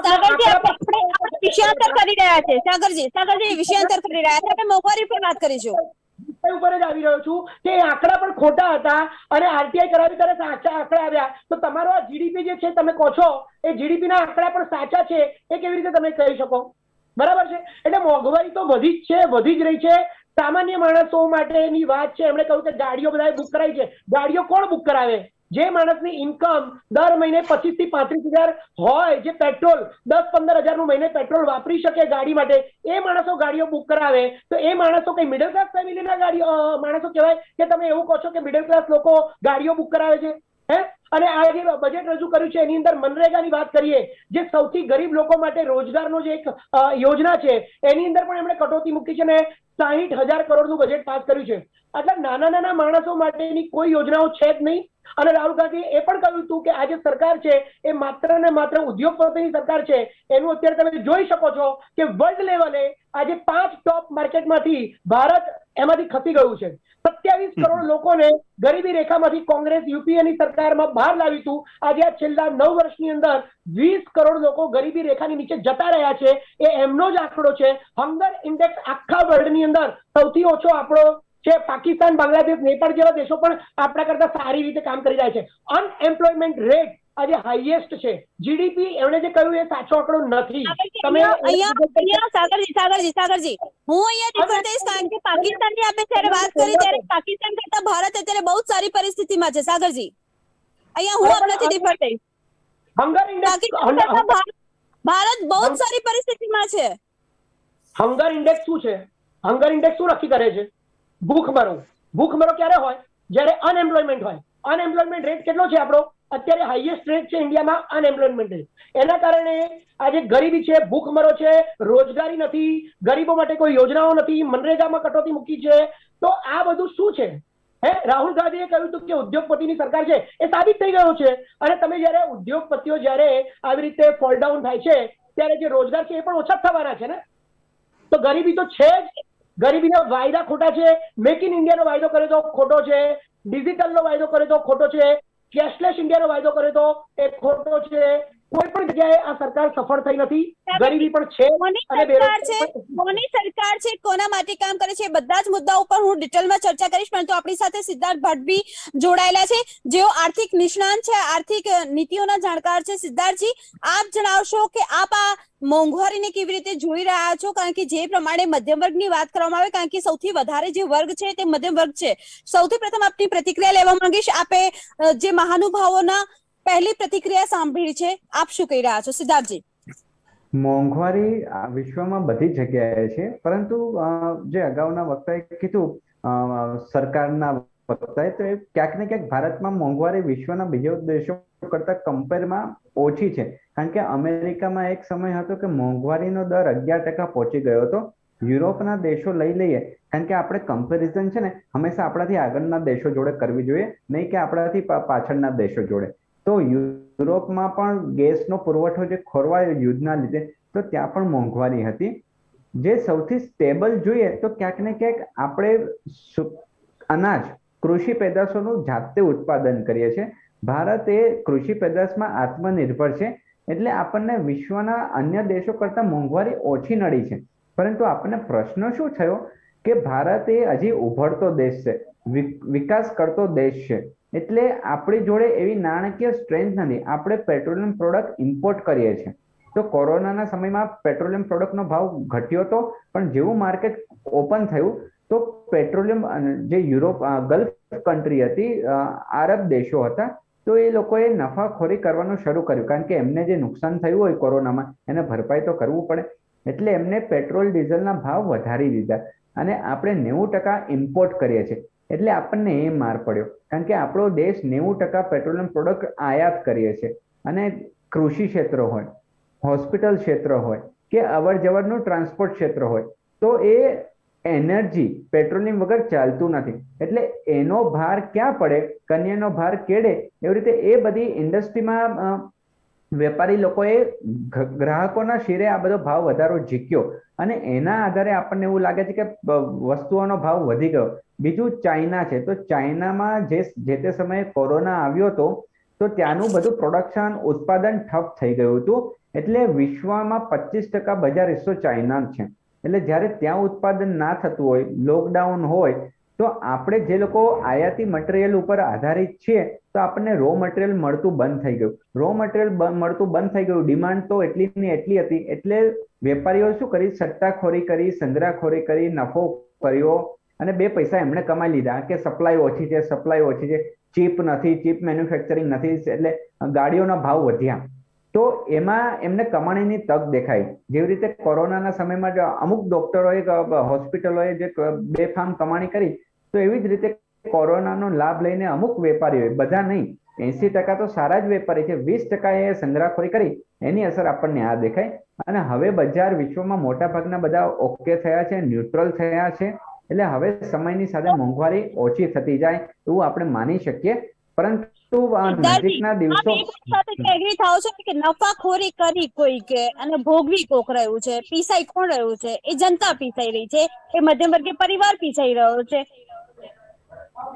વિષયાંતર કરી રહ્યા છે. સાગરજી વિષયાંતર કરી રહ્યા છે. આપણે મોંઘવારી પર વાત કરીશું. ઉપર જ આવી રહ્યો છું કે આંકડા પણ ખોટા હતા અને આરટીઆઈ કરાવી ત્યારે સાચા આંકડા આવ્યા. તો તમારો આ જીડીપી જે છે તમે કહો છો એ જીડીપી ના આંકડા પણ સાચા છે, એ કેવી રીતે તમે કહી શકો? બરાબર છે. એટલે મોંઘવારી તો વધી જ છે, વધી જ રહી છે. સામાન્ય માણસો માટેની વાત છે. એમણે કહ્યું કે ગાડીઓ બધાએ બુક કરાવી છે. ગાડીઓ કોણ બુક કરાવે? જે માણસની ઇન્કમ દર મહિને 25 થી 35,000 હોય, જે પેટ્રોલ 10-15 હજારનું મહિને પેટ્રોલ વાપરી શકે ગાડી માટે, એ માણસો ગાડીઓ બુક કરાવે. તો એ માણસો કઈ મિડલ ક્લાસ ફેમિલીના ગાડીઓ માણસો કહેવાય કે તમે એવું કહો છો કે મિડલ ક્લાસ લોકો ગાડીઓ બુક કરાવે છે? અને આ જે બજેટ રજૂ કર્યું છે એની અંદર મનરેગાની વાત કરીએ, જે સૌથી ગરીબ લોકો માટે રોજગારનો જે એક યોજના છે એની અંદર પણ એમણે કટોતી મૂકી છે ને 60,000 કરોડનું બજેટ પાસ કર્યું છે. આટલા નાના નાના માણસો માટેની કોઈ યોજનાઓ છે જ નહીં. અને રાહુલ ગાંધીએ એ પણ કહ્યું હતું કે આ જે સરકાર છે એ માત્ર ને માત્ર ઉદ્યોગપતિની સરકાર છે. એનું અત્યારે તમે જોઈ શકો છો કે વર્લ્ડ લેવલે આજે 5 ટોપ માર્કેટમાંથી ભારત એમાંથી ખસી ગયું છે. 27 કરોડ લોકોને ગરીબી રેખામાંથી કોંગ્રેસ યુપીએની સરકારમાં બહાર લાવી હતું. આજે આ છેલ્લા 9 વર્ષની અંદર 20 કરોડ લોકો ગરીબી રેખાની નીચે જતા રહ્યા છે. એ એમનો જ આંકડો છે. હંગર ઇન્ડેક્સ આખા વર્લ્ડની અંદર સૌથી ઓછો આંકડો છે. પાકિસ્તાન, બાંગ્લાદેશ, નેપાળ જેવા દેશો પણ આપણા કરતા સારી રીતે કામ કરી રહ્યા છે. અનએમ્પ્લોયમેન્ટ રેટ આજે હાઈએસ્ટ છે. જીડીપી એમણે જે કહ્યું એ સાચો આંકડો નથી. તમે સાગરજી હું અહીંયા ડિફર થઈશ, કારણ કે પાકિસ્તાનની આપણે જ્યારે વાત કરી ત્યારે પાકિસ્તાન કરતા ભારત અત્યારે બહુ સારી પરિસ્થિતિમાં છે. સાગરજી અહીંયા હું આપણાથી ડિફર થઈશ. હંગર ઇન્ડેક્સ ભારત બહુ સારી પરિસ્થિતિમાં છે. હંગર ઇન્ડેક્સ શું છે? હંગર ઇન્ડેક્સ શું નક્કી કરે છે? ભૂખમરો. ભૂખમરો ક્યારે હોય? જ્યારે અનએમ્પ્લોયમેન્ટ હોય. અનએમ્પ્લોયમેન્ટ રેટ કેટલો છે આપણો? અત્યારે હાઈએસ્ટ રેટ છે ઇન્ડિયામાં અનએમ્પ્લોયમેન્ટ રેટ. એના કારણે આજે ગરીબી છે, ભૂખમરો છે, રોજગારી નથી, ગરીબો માટે કોઈ યોજનાઓ નથી, મનરેગામાં કટોતી મૂકી છે. તો આ બધું શું છે? રાહુલ ગાંધીએ કહ્યું હતું કે ઉદ્યોગપતિની સરકાર છે, એ સાબિત થઈ ગયું છે. અને તમે જયારે ઉદ્યોગપતિઓ જયારે આવી રીતે ફોલ ડાઉન થાય છે ત્યારે જે રોજગાર છે એ પણ ઓછા થવાના છે ને. તો ગરીબી તો છે જ. ગરીબીના વાયદા ખોટા છે. મેક ઇન ઇન્ડિયાનો વાયદો કરે તો ખોટો છે, ડિજિટલનો વાયદો કરે તો ખોટો છે, કેશલેસ ઇન્ડિયાનો વાયદો કરે તો એ ખોટો છે. કોઈ પણ જગ્યાએ આ સરકાર સફળ થઈ નથી. ગરીબી પણ છે. કોની સરકાર છે, કોના માટે કામ કરે છે, બધા જ મુદ્દા ઉપર હું ડિટેલમાં ચર્ચા કરીશ. પરંતુ આપણી સાથે સિદ્ધાર્થ ભટ્ટ બી જોડાયેલા છે, જેઓ આર્થિક નિષ્ણાંત છે, આર્થિક નીતિઓના જાણકાર છે. સિદ્ધાર્થજી, આપ જણાવશો કે આપ આ મોંઘવારીને કેવી રીતે જોઈ રહ્યા છો? કારણ કે જે પ્રમાણે મધ્યમ વર્ગની વાત કરવામાં આવે, કારણ કે સૌથી વધારે જે વર્ગ છે તે મધ્યમ વર્ગ છે. સૌથી પ્રથમ આપની પ્રતિક્રિયા લેવા માંગીશ. આપે જે મહાનુભાવોના પહેલી પ્રતિક્રિયા સાંભળી છે, આપ શું કહી રહ્યા છો? સિદ્ધાર્થજી. મોંઘવારી વિશ્વમાં બધી જગ્યાએ છે, પરંતુ જે અગાઉના વક્તાએ કીધું સરકારના વક્તાએ, તો એ ક્યાંક ને ક્યાંક ભારતમાં મોંઘવારી વિશ્વના બીજા દેશો કરતા કમ્પેરમાં ઓછી છે. કારણ કે અમેરિકામાં એક સમય હતો કે મોંઘવારીનો દર 11% પહોંચી ગયો હતો. યુરોપના દેશો લઈ લઈએ, કારણ કે આપણે કમ્પેરિઝન છે ને હંમેશા આપણાથી આગળના દેશો જોડે કરવી જોઈએ, નહીં કે આપણાથી પાછળના દેશો જોડે. તો યુરોપમાં પણ ગેસનો પુરવઠો જે ખોરવાયો યુદ્ધના લીધે, તો ત્યાં પણ મોંઘવારી હતી. જે સૌથી સ્ટેબલ જોઈએ તો ક્યાંક ને ક્યાંક આપણે અનાજ, કૃષિ પેદાશોનું જાતે ઉત્પાદન કરીએ છીએ. ભારત એ કૃષિ પેદાશમાં આત્મનિર્ભર છે, એટલે આપણને વિશ્વના અન્ય દેશો કરતા મોંઘવારી ઓછી નડી છે. પરંતુ આપણને પ્રશ્ન શું થયો કે ભારત એ હજી ઉભરતો દેશ છે, વિકાસ કરતો દેશ છે. એટલે આપણી જોડે એવી નાણાકીય સ્ટ્રેન્થ નથી. આપણે પેટ્રોલિયમ પ્રોડક્ટ ઇમ્પોર્ટ કરીએ છીએ. તો કોરોનાના સમયમાં પેટ્રોલિયમ પ્રોડક્ટનો ભાવ ઘટ્યો હતો, પણ જેવું માર્કેટ ઓપન થયું તો તો પેટ્રોલિયમ જે યુરોપ ગલ્ફ કન્ટ્રી હતી, આરબ દેશો હતા, તો એ લોકોએ નફાખોરી કરવાનું શરૂ કર્યું, કારણ કે એમને જે નુકસાન થયું હોય કોરોનામાં એને ભરપાઈ તો કરવું પડે. એટલે એમને પેટ્રોલ ડીઝલના ભાવ વધારી દીધા અને આપણે 90% ઇમ્પોર્ટ કરીએ છીએ. એટલે આપણને એ માર પડ્યો, કારણ કે આપણો દેશ 90% પેટ્રોલિયમ પ્રોડક્ટ આયાત કરીએ છીએ. અને કૃષિ ક્ષેત્ર હોય, હોસ્પિટલ ક્ષેત્ર હોય કે અવર જવરનું ટ્રાન્સપોર્ટ ક્ષેત્ર હોય, તો એ એનર્જી પેટ્રોલિયમ વગર ચાલતું નથી. એટલે એનો ભાર ક્યાં પડે, કન્યાનો ભાર કેડે, એવી રીતે એ બધી ઇન્ડસ્ટ્રીમાં વેપારી લોકોએ ગ્રાહકોના શિરે આ બધો ભાવ વધારો ઝીક્યો અને એના આધારે આપણને એવું લાગે છે કે વસ્તુઓનો ભાવ વધી ગયો. બીજું ચાઇના છે, તો ચાઇનામાં જે તે સમયે કોરોના આવ્યો હતો તો ત્યાંનું બધું પ્રોડક્શન ઉત્પાદન ઠપ થઈ ગયું હતું. એટલે વિશ્વમાં 25% બજાર હિસ્સો ચાઇના છે. એટલે જ્યારે ત્યાં ઉત્પાદન ના થતું હોય, લોકડાઉન હોય, તો આપણે જે લોકો આયાતી મટીરિયલ ઉપર આધારિત છીએ તો આપણને રો મટીરિયલ મળતું બંધ થઈ ગયું. રો મટીરિયલ મળતું બંધ થઈ ગયું, ડિમાન્ડ તો એટલી ને એટલી હતી. એટલે વેપારીઓ શું કરી, સટ્ટાખોરી કરી, સંગ્રહખોરી કરી, નફો કર્યો અને 2 પૈસા એમણે કમાઈ લીધા કે સપ્લાય ઓછી છે, ચીપ નથી, ચીપ મેન્યુફેક્ચરિંગ નથી, એટલે ગાડીઓના ભાવ વધ્યા. તો એમાં એમને કમાણીની તક દેખાઈ. જેવી રીતે કોરોનાના સમયમાં અમુક ડોક્ટરોએ, હોસ્પિટલોએ જે બેફામ કમાણી કરી, તો એવી જ રીતે કોરોનાનો લાભ લઈને અમુક વેપારીઓએ, બધા નહીં, 80% તો સારા જ વેપારી છે, 20% એ સંગ્રહખોરી કરી, એની અસર આપણને આ દેખાય. અને હવે બજાર વિશ્વમાં મોટા ભાગના બધા ઓકે થયા છે, ન્યુટ્રલ થયા છે. એટલે હવે સમયની સાથે મોંઘવારી ઓછી થતી જાય એવું આપણે માની શકીએ. પરંતુ નજીકના દિવસો એગ્રી થાવ છો કે નફાખોરી કરી કોઈ કે અને ભોગવી કોક રહ્યું છે, પીસાઈ કોણ રહ્યું છે? એ જનતા પીસાઈ રહી છે, એ મધ્યમ વર્ગીય પરિવાર પીસાઈ રહ્યો છે.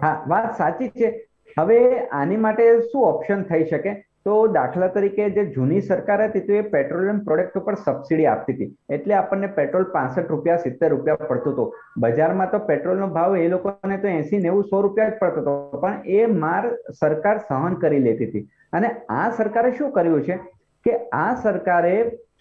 હા, વાત સાચી છે. હવે આની માટે શું ઓપ્શન થઈ શકે? તો દાખલા તરીકે જે જૂની સરકાર હતી તો એ પેટ્રોલિયમ પ્રોડક્ટ ઉપર સબસિડી આપતી હતી. એટલે આપણને પેટ્રોલ 65 રૂપિયા 70 રૂપિયા પડતું હતું. બજારમાં તો પેટ્રોલનો ભાવ એ લોકોને તો 80, 90, 100 રૂપિયા જ પડતો હતો. પણ એ માર સરકાર સહન કરી લેતી હતી. અને આ સરકારે શું કર્યું છે કે આ સરકારે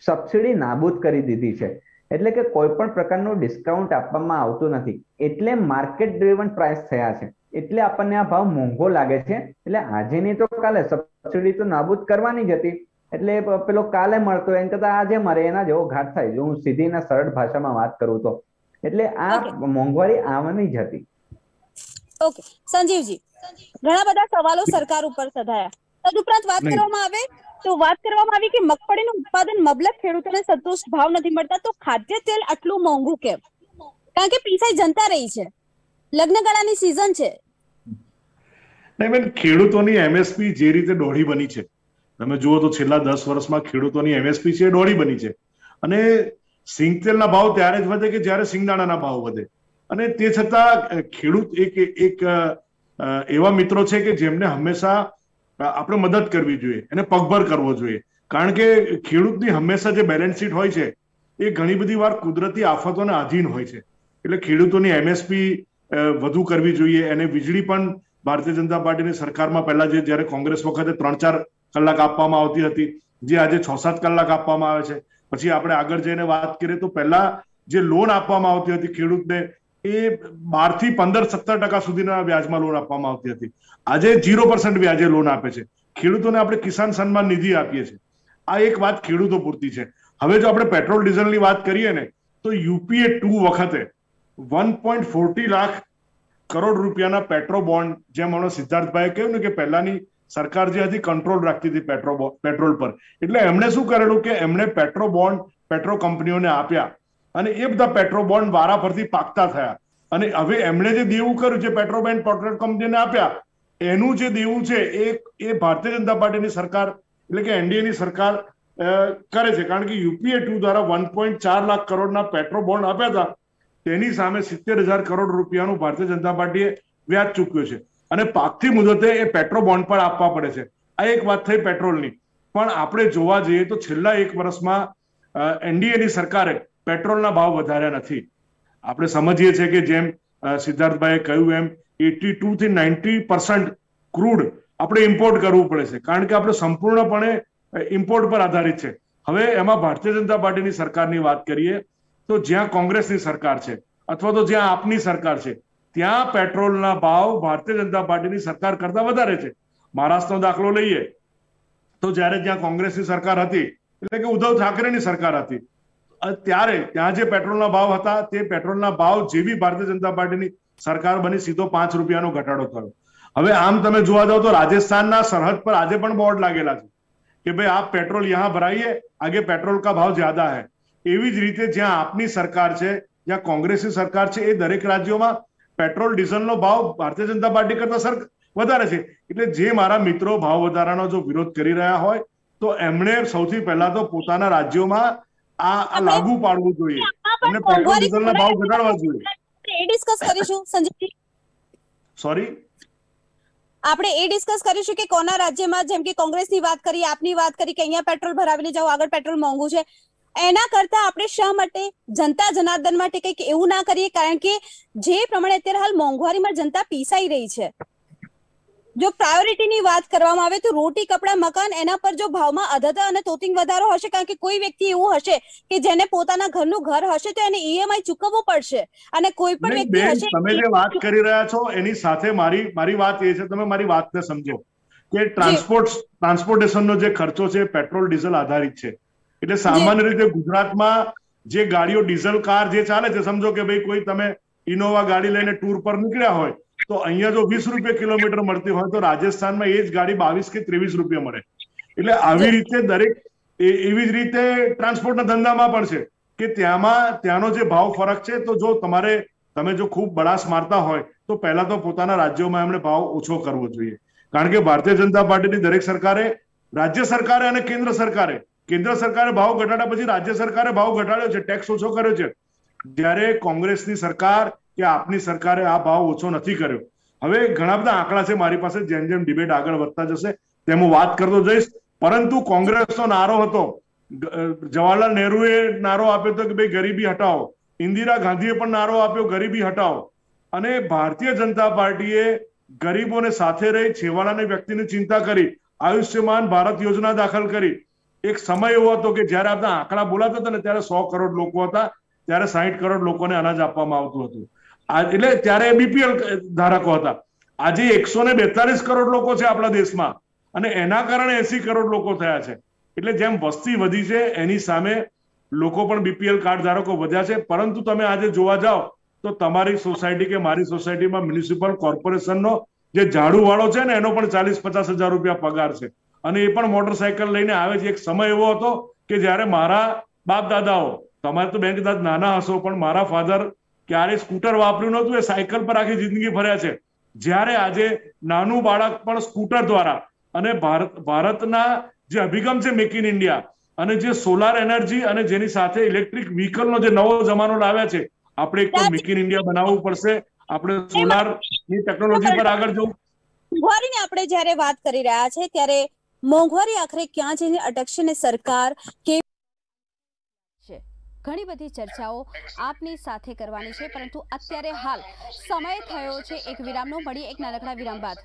સબસિડી નાબૂદ કરી દીધી છે. એટલે કે કોઈ પણ પ્રકારનું ડિસ્કાઉન્ટ આપવામાં આવતું નથી. એટલે માર્કેટ ડ્રિવન પ્રાઇસ થયા છે. એટલે આપણને આ ભાવ મોંઘો લાગે છે. એટલે આજે નહીં તો કાલે સબસિડી તો નાબૂદ કરવાની જ હતી. એટલે પેલો કાલે મળતો એમ કરતા આજે મરે એના જેવો ઘાટ થાય, જો હું સીધી ને સરળ ભાષામાં વાત કરું તો. એટલે આ મોંઘવારી આવવાની જ હતી. ઓકે સંજીવજી, ઘણા બધા સવાલો સરકાર ઉપર સધાયા. તદુપરાંત વાત કરવામાં આવે તો વાત કરવામાં આવી કે મગફળીનું ઉત્પાદન મબલક ખેડૂતોને સંતુષ્ટ ભાવ નથી મળતા, તો ખાદ્ય તેલ આટલું મોંઘું કેમ? કારણ કે પીસાઈ જનતા રહી છે, લગ્નગાળાની સીઝન છે. નહીં બેન, ખેડૂતોની એમએસપી જે રીતે દોઢી બની છે, તમે જુઓ તો છેલ્લા 10 વર્ષમાં ખેડૂતોની એમએસપી છે દોઢી બની છે. અને સિંગ તેલના ભાવ ત્યારે જ વધે કે જ્યારે સિંગદાણાના ભાવ વધે. અને તે છતાં ખેડૂત એક એવા મિત્રો છે કે જેમને હંમેશા આપણે મદદ કરવી જોઈએ, એને પગભર કરવો જોઈએ. કારણ કે ખેડૂતની હંમેશા જે બેલેન્સ શીટ હોય છે એ ઘણી બધી વાર કુદરતી આફતોને આધીન હોય છે. એટલે ખેડૂતોની એમએસપી વધુ કરવી જોઈએ. અને વીજળી પણ ભારતીય જનતા પાર્ટીની સરકારમાં પહેલા જ્યારે કોંગ્રેસ વખતે 3-4 કલાક આપવામાં આવતી હતી, જે આજે 6-7 કલાક આપવામાં આવે છે. પછી આપણે આગળ જઈને વાત કરીએ તો પહેલા જે લોન આપવામાં આવતી હતી ખેડૂતને, એ 12 થી 15-17% સુધીના વ્યાજમાં લોન આપવામાં આવતી હતી. આજે 0% વ્યાજે લોન આપે છે. ખેડૂતોને આપણે કિસાન સન્માન નિધિ આપીએ છીએ. આ એક વાત ખેડૂતો પૂરતી છે. હવે જો આપણે પેટ્રોલ ડીઝલની વાત કરીએ ને, તો યુપીએ 2 વખતે 1.40 લાખ કરોડ રૂપિયાના પેટ્રો બોન્ડ, જેમ હમણાં સિદ્ધાર્થભાઈએ કહ્યું ને કે પહેલાની સરકાર જે હતી કંટ્રોલ રાખતી હતી પેટ્રોલ પર, એટલે એમણે શું કરેલું કે એમણે પેટ્રો બોન્ડ પેટ્રો કંપનીઓને આપ્યા અને એ બધા પેટ્રો બોન્ડ વારાફરતી પાકતા થયા. અને હવે એમણે જે દેવું કર્યું છે પેટ્રો બોન્ડ પેટ્રોલ કંપનીને આપ્યા, એનું જે દેવું છે એ ભારતીય જનતા પાર્ટીની સરકાર એટલે કે એનડીએની સરકાર કરે છે. કારણ કે યુપીએ 2 દ્વારા 1.4 લાખ કરોડના પેટ્રો બોન્ડ આપ્યા હતા, તેની સામે 70,000 કરોડ રૂપિયાનું ભારતીય જનતા પાર્ટીએ વ્યાજ ચૂક્યું છે. અને પાકતી મુદતે એ પેટ્રો બોન્ડ પણ આપવા પડે છે. આ એક વાત થઈ પેટ્રોલની. પણ આપણે જોવા જઈએ તો છેલ્લા 1 વર્ષમાં એનડીએની સરકારે પેટ્રોલના ભાવ વધાર્યા નથી. આપણે સમજીએ છીએ કે જેમ સિદ્ધાર્થભાઈએ કહ્યું એમ 82 થી 90% ક્રૂડ આપણે ઇમ્પોર્ટ કરવું પડે છે. કારણ કે આપણે સંપૂર્ણપણે ઇમ્પોર્ટ પર આધારિત છે. હવે એમાં ભારતીય જનતા પાર્ટીની સરકારની વાત કરીએ તો જ્યાં કોંગ્રેસની સરકાર છે, અથવા તો જ્યાં આપની સરકાર છે ત્યાં પેટ્રોલના ભાવ ભારતીય જનતા પાર્ટીની સરકાર કરતા વધારે છે. મહારાષ્ટ્રનો દાખલો લઈએ તો જ્યારે ત્યાં કોંગ્રેસની સરકાર હતી, એટલે કે ઉદ્ધવ ઠાકરેની સરકાર હતી, ત્યારે ત્યાં જે પેટ્રોલના ભાવ હતા તે પેટ્રોલના ભાવ જેવી ભારતીય જનતા પાર્ટીની સરકાર બની સીધો 5 રૂપિયાનો ઘટાડો થયો. હવે આમ તમે જોવા જાઓ તો રાજસ્થાનના સરહદ પર આજે પણ બોર્ડ લાગેલા છે કે ભાઈ આપ પેટ્રોલ યહાં ભરાઈએ, આગે પેટ્રોલ કા ભાવ જ્યાદા હૈ. એવી જ રીતે જ્યાં આપની સરકાર છે, જ્યાં કોંગ્રેસની સરકાર છે, એ દરેક રાજ્યોમાં પેટ્રોલ ડીઝલનો ભાવ ભારતીય જનતા પાર્ટી કરતા વધારે છે. એટલે જે મારા મિત્રો ભાવ વધારાનો જો વિરોધ કરી રહ્યા હોય તો એમણે સૌથી પહેલા તો પોતાના રાજ્યોમાં આ લાગુ પાડવું જોઈએ અને પેટ્રોલ ડીઝલના ભાવ ઘટાડવા જોઈએ. એ ડિસ્કસ કરીશું સંજયજી. સોરી, આપણે એ ડિસ્કસ કરીશું કે કોના રાજ્યમાં, જેમ કે કોંગ્રેસની વાત કરી, આપની વાત કરી કે અહીંયા પેટ્રોલ ભરાવીને જાઓ, આગળ પેટ્રોલ મોંઘું છે. એના કરતા આપણે શા માટે જનતા જનાર્દન માટે કંઈક એવું ના કરીએ? કારણ કે જે પ્રમાણે અત્યારે હાલ મોંઘવારીમાં જનતા પીસાઈ રહી છે. જો પ્રાયોરિટીની વાત કરવામાં આવે તો રોટી, કપડા, મકાન, એના પર જો ભાવમાં અધતા અને તોતિંગ વધારો હશે, કારણ કે કોઈ વ્યક્તિ એવું હશે કે જેને પોતાના ઘરનું ઘર હશે તો એને ઈએમઆઈ ચૂકવવું પડશે, અને કોઈ પણ વ્યક્તિ હશે. તમે જે વાત કરી રહ્યા છો એની સાથે મારી વાત એ છે, તમે મારી વાતને સમજો કે ટ્રાન્સપોર્ટેશનનો જે ખર્ચો છે પેટ્રોલ ડીઝલ આધારિત છે. એટલે સામાન્ય રીતે ગુજરાતમાં જે ગાડીઓ ડીઝલ કાર જે ચાલે છે, સમજો કે ભાઈ કોઈ તમે ઇનોવા ગાડી લઈને ટૂર પર નીકળ્યા હોય તો અહીંયા જો 20 રૂપિયા કિલોમીટર મળતી હોય તો રાજસ્થાનમાં એ જ ગાડી 22 કે 23 રૂપિયા મળે. એટલે આવી રીતે દરેક એવી જ રીતે ટ્રાન્સપોર્ટના ધંધામાં પણ છે કે ત્યાંનો જે ભાવ ફરક છે. તો જો તમે જો ખૂબ બળાસ મારતા હોય તો પહેલા તો પોતાના રાજ્યોમાં એમણે ભાવ ઓછો કરવો જોઈએ. કારણ કે ભારતીય જનતા પાર્ટીની દરેક સરકારે, રાજ્ય સરકારે અને કેન્દ્ર સરકારે ભાવ ઘટાડ્યા પછી રાજ્ય સરકારે ભાવ ઘટાડ્યો છે, ટેક્સ ઓછો કર્યો છે. જ્યારે કોંગ્રેસની સરકાર કે આપની સરકારે આ ભાવ ઓછો નથી કર્યો. હવે ઘણા બધા આંકડા છે મારી પાસે, જેમ જેમ ડિબેટ આગળ વધતા જશે તેમ હું વાત કરતો જઈશ. પરંતુ કોંગ્રેસનો નારો હતો, જવાહરલાલ નહેરુએ નારો આપ્યો હતો કે ભાઈ ગરીબી હટાવો, ઇન્દિરા ગાંધીએ પણ નારો આપ્યો ગરીબી હટાવો, અને ભારતીય જનતા પાર્ટીએ ગરીબોને સાથે રહી છેવાડાની વ્યક્તિની ચિંતા કરી, આયુષ્યમાન ભારત યોજના દાખલ કરી. એક સમય એવો હતો કે જયારે આપણા આંકડા બોલાતા હતા ને ત્યારે 100 કરોડ લોકો હતા, ત્યારે 60 કરોડ લોકોને અનાજ આપવામાં આવતું હતું. એટલે ત્યારે બીપીએલ ધારકો હતા. આજે 142 કરોડ લોકો છે આપણા દેશમાં, અને એના કારણે 80 કરોડ લોકો થયા છે. એટલે જેમ વસ્તી વધી છે એની સામે લોકો પણ બીપીએલ કાર્ડ ધારકો વધ્યા છે. પરંતુ તમે આજે જોવા જાઓ તો તમારી સોસાયટી કે મારી સોસાયટીમાં મ્યુનિસિપલ કોર્પોરેશનનો જે ઝાડુ વાળો છે ને એનો પણ 40-50 હજાર રૂપિયા પગાર છે, અને એ પણ મોટરસાયકલ લઈને આવે છે. એક સમય એવો હતો કે જયારે મારા બાપ દાદાઓ, તમારે તો બેન કદાચ નાના હશો, પણ મારા ફાધર ક્યારે સ્કૂટર વાપર્યું નહોતું, એ સાયકલ પર આખી જિંદગી ફર્યા છે. જ્યારે આજે નાનું બાળક પણ સ્કૂટર દ્વારા, અને ભારતના જે અભિગમ છે મેક ઇન ઇન્ડિયા, અને જે સોલાર એનર્જી અને જેની સાથે ઇલેક્ટ્રિક વ્હીકલનો જે નવો જમાનો લાવ્યા છે, આપણે એક તો મેક ઇન ઇન્ડિયા બનાવવું પડશે. આપણે સોલારની ટેકનોલોજી પર આગળ જવું. મોંઘવારીની આપણે જ્યારે વાત કરી રહ્યા છે ત્યારે મોંઘવારી આખરે ક્યાં જઈને અટકશે ને સરકાર કે ઘણી બધી ચર્ચાઓ આપની સાથે કરવાની છે, પરંતુ અત્યારે હાલ સમય થયો છે એક વિરામનો. મળીએ એક નાનકડા વિરામ બાદ.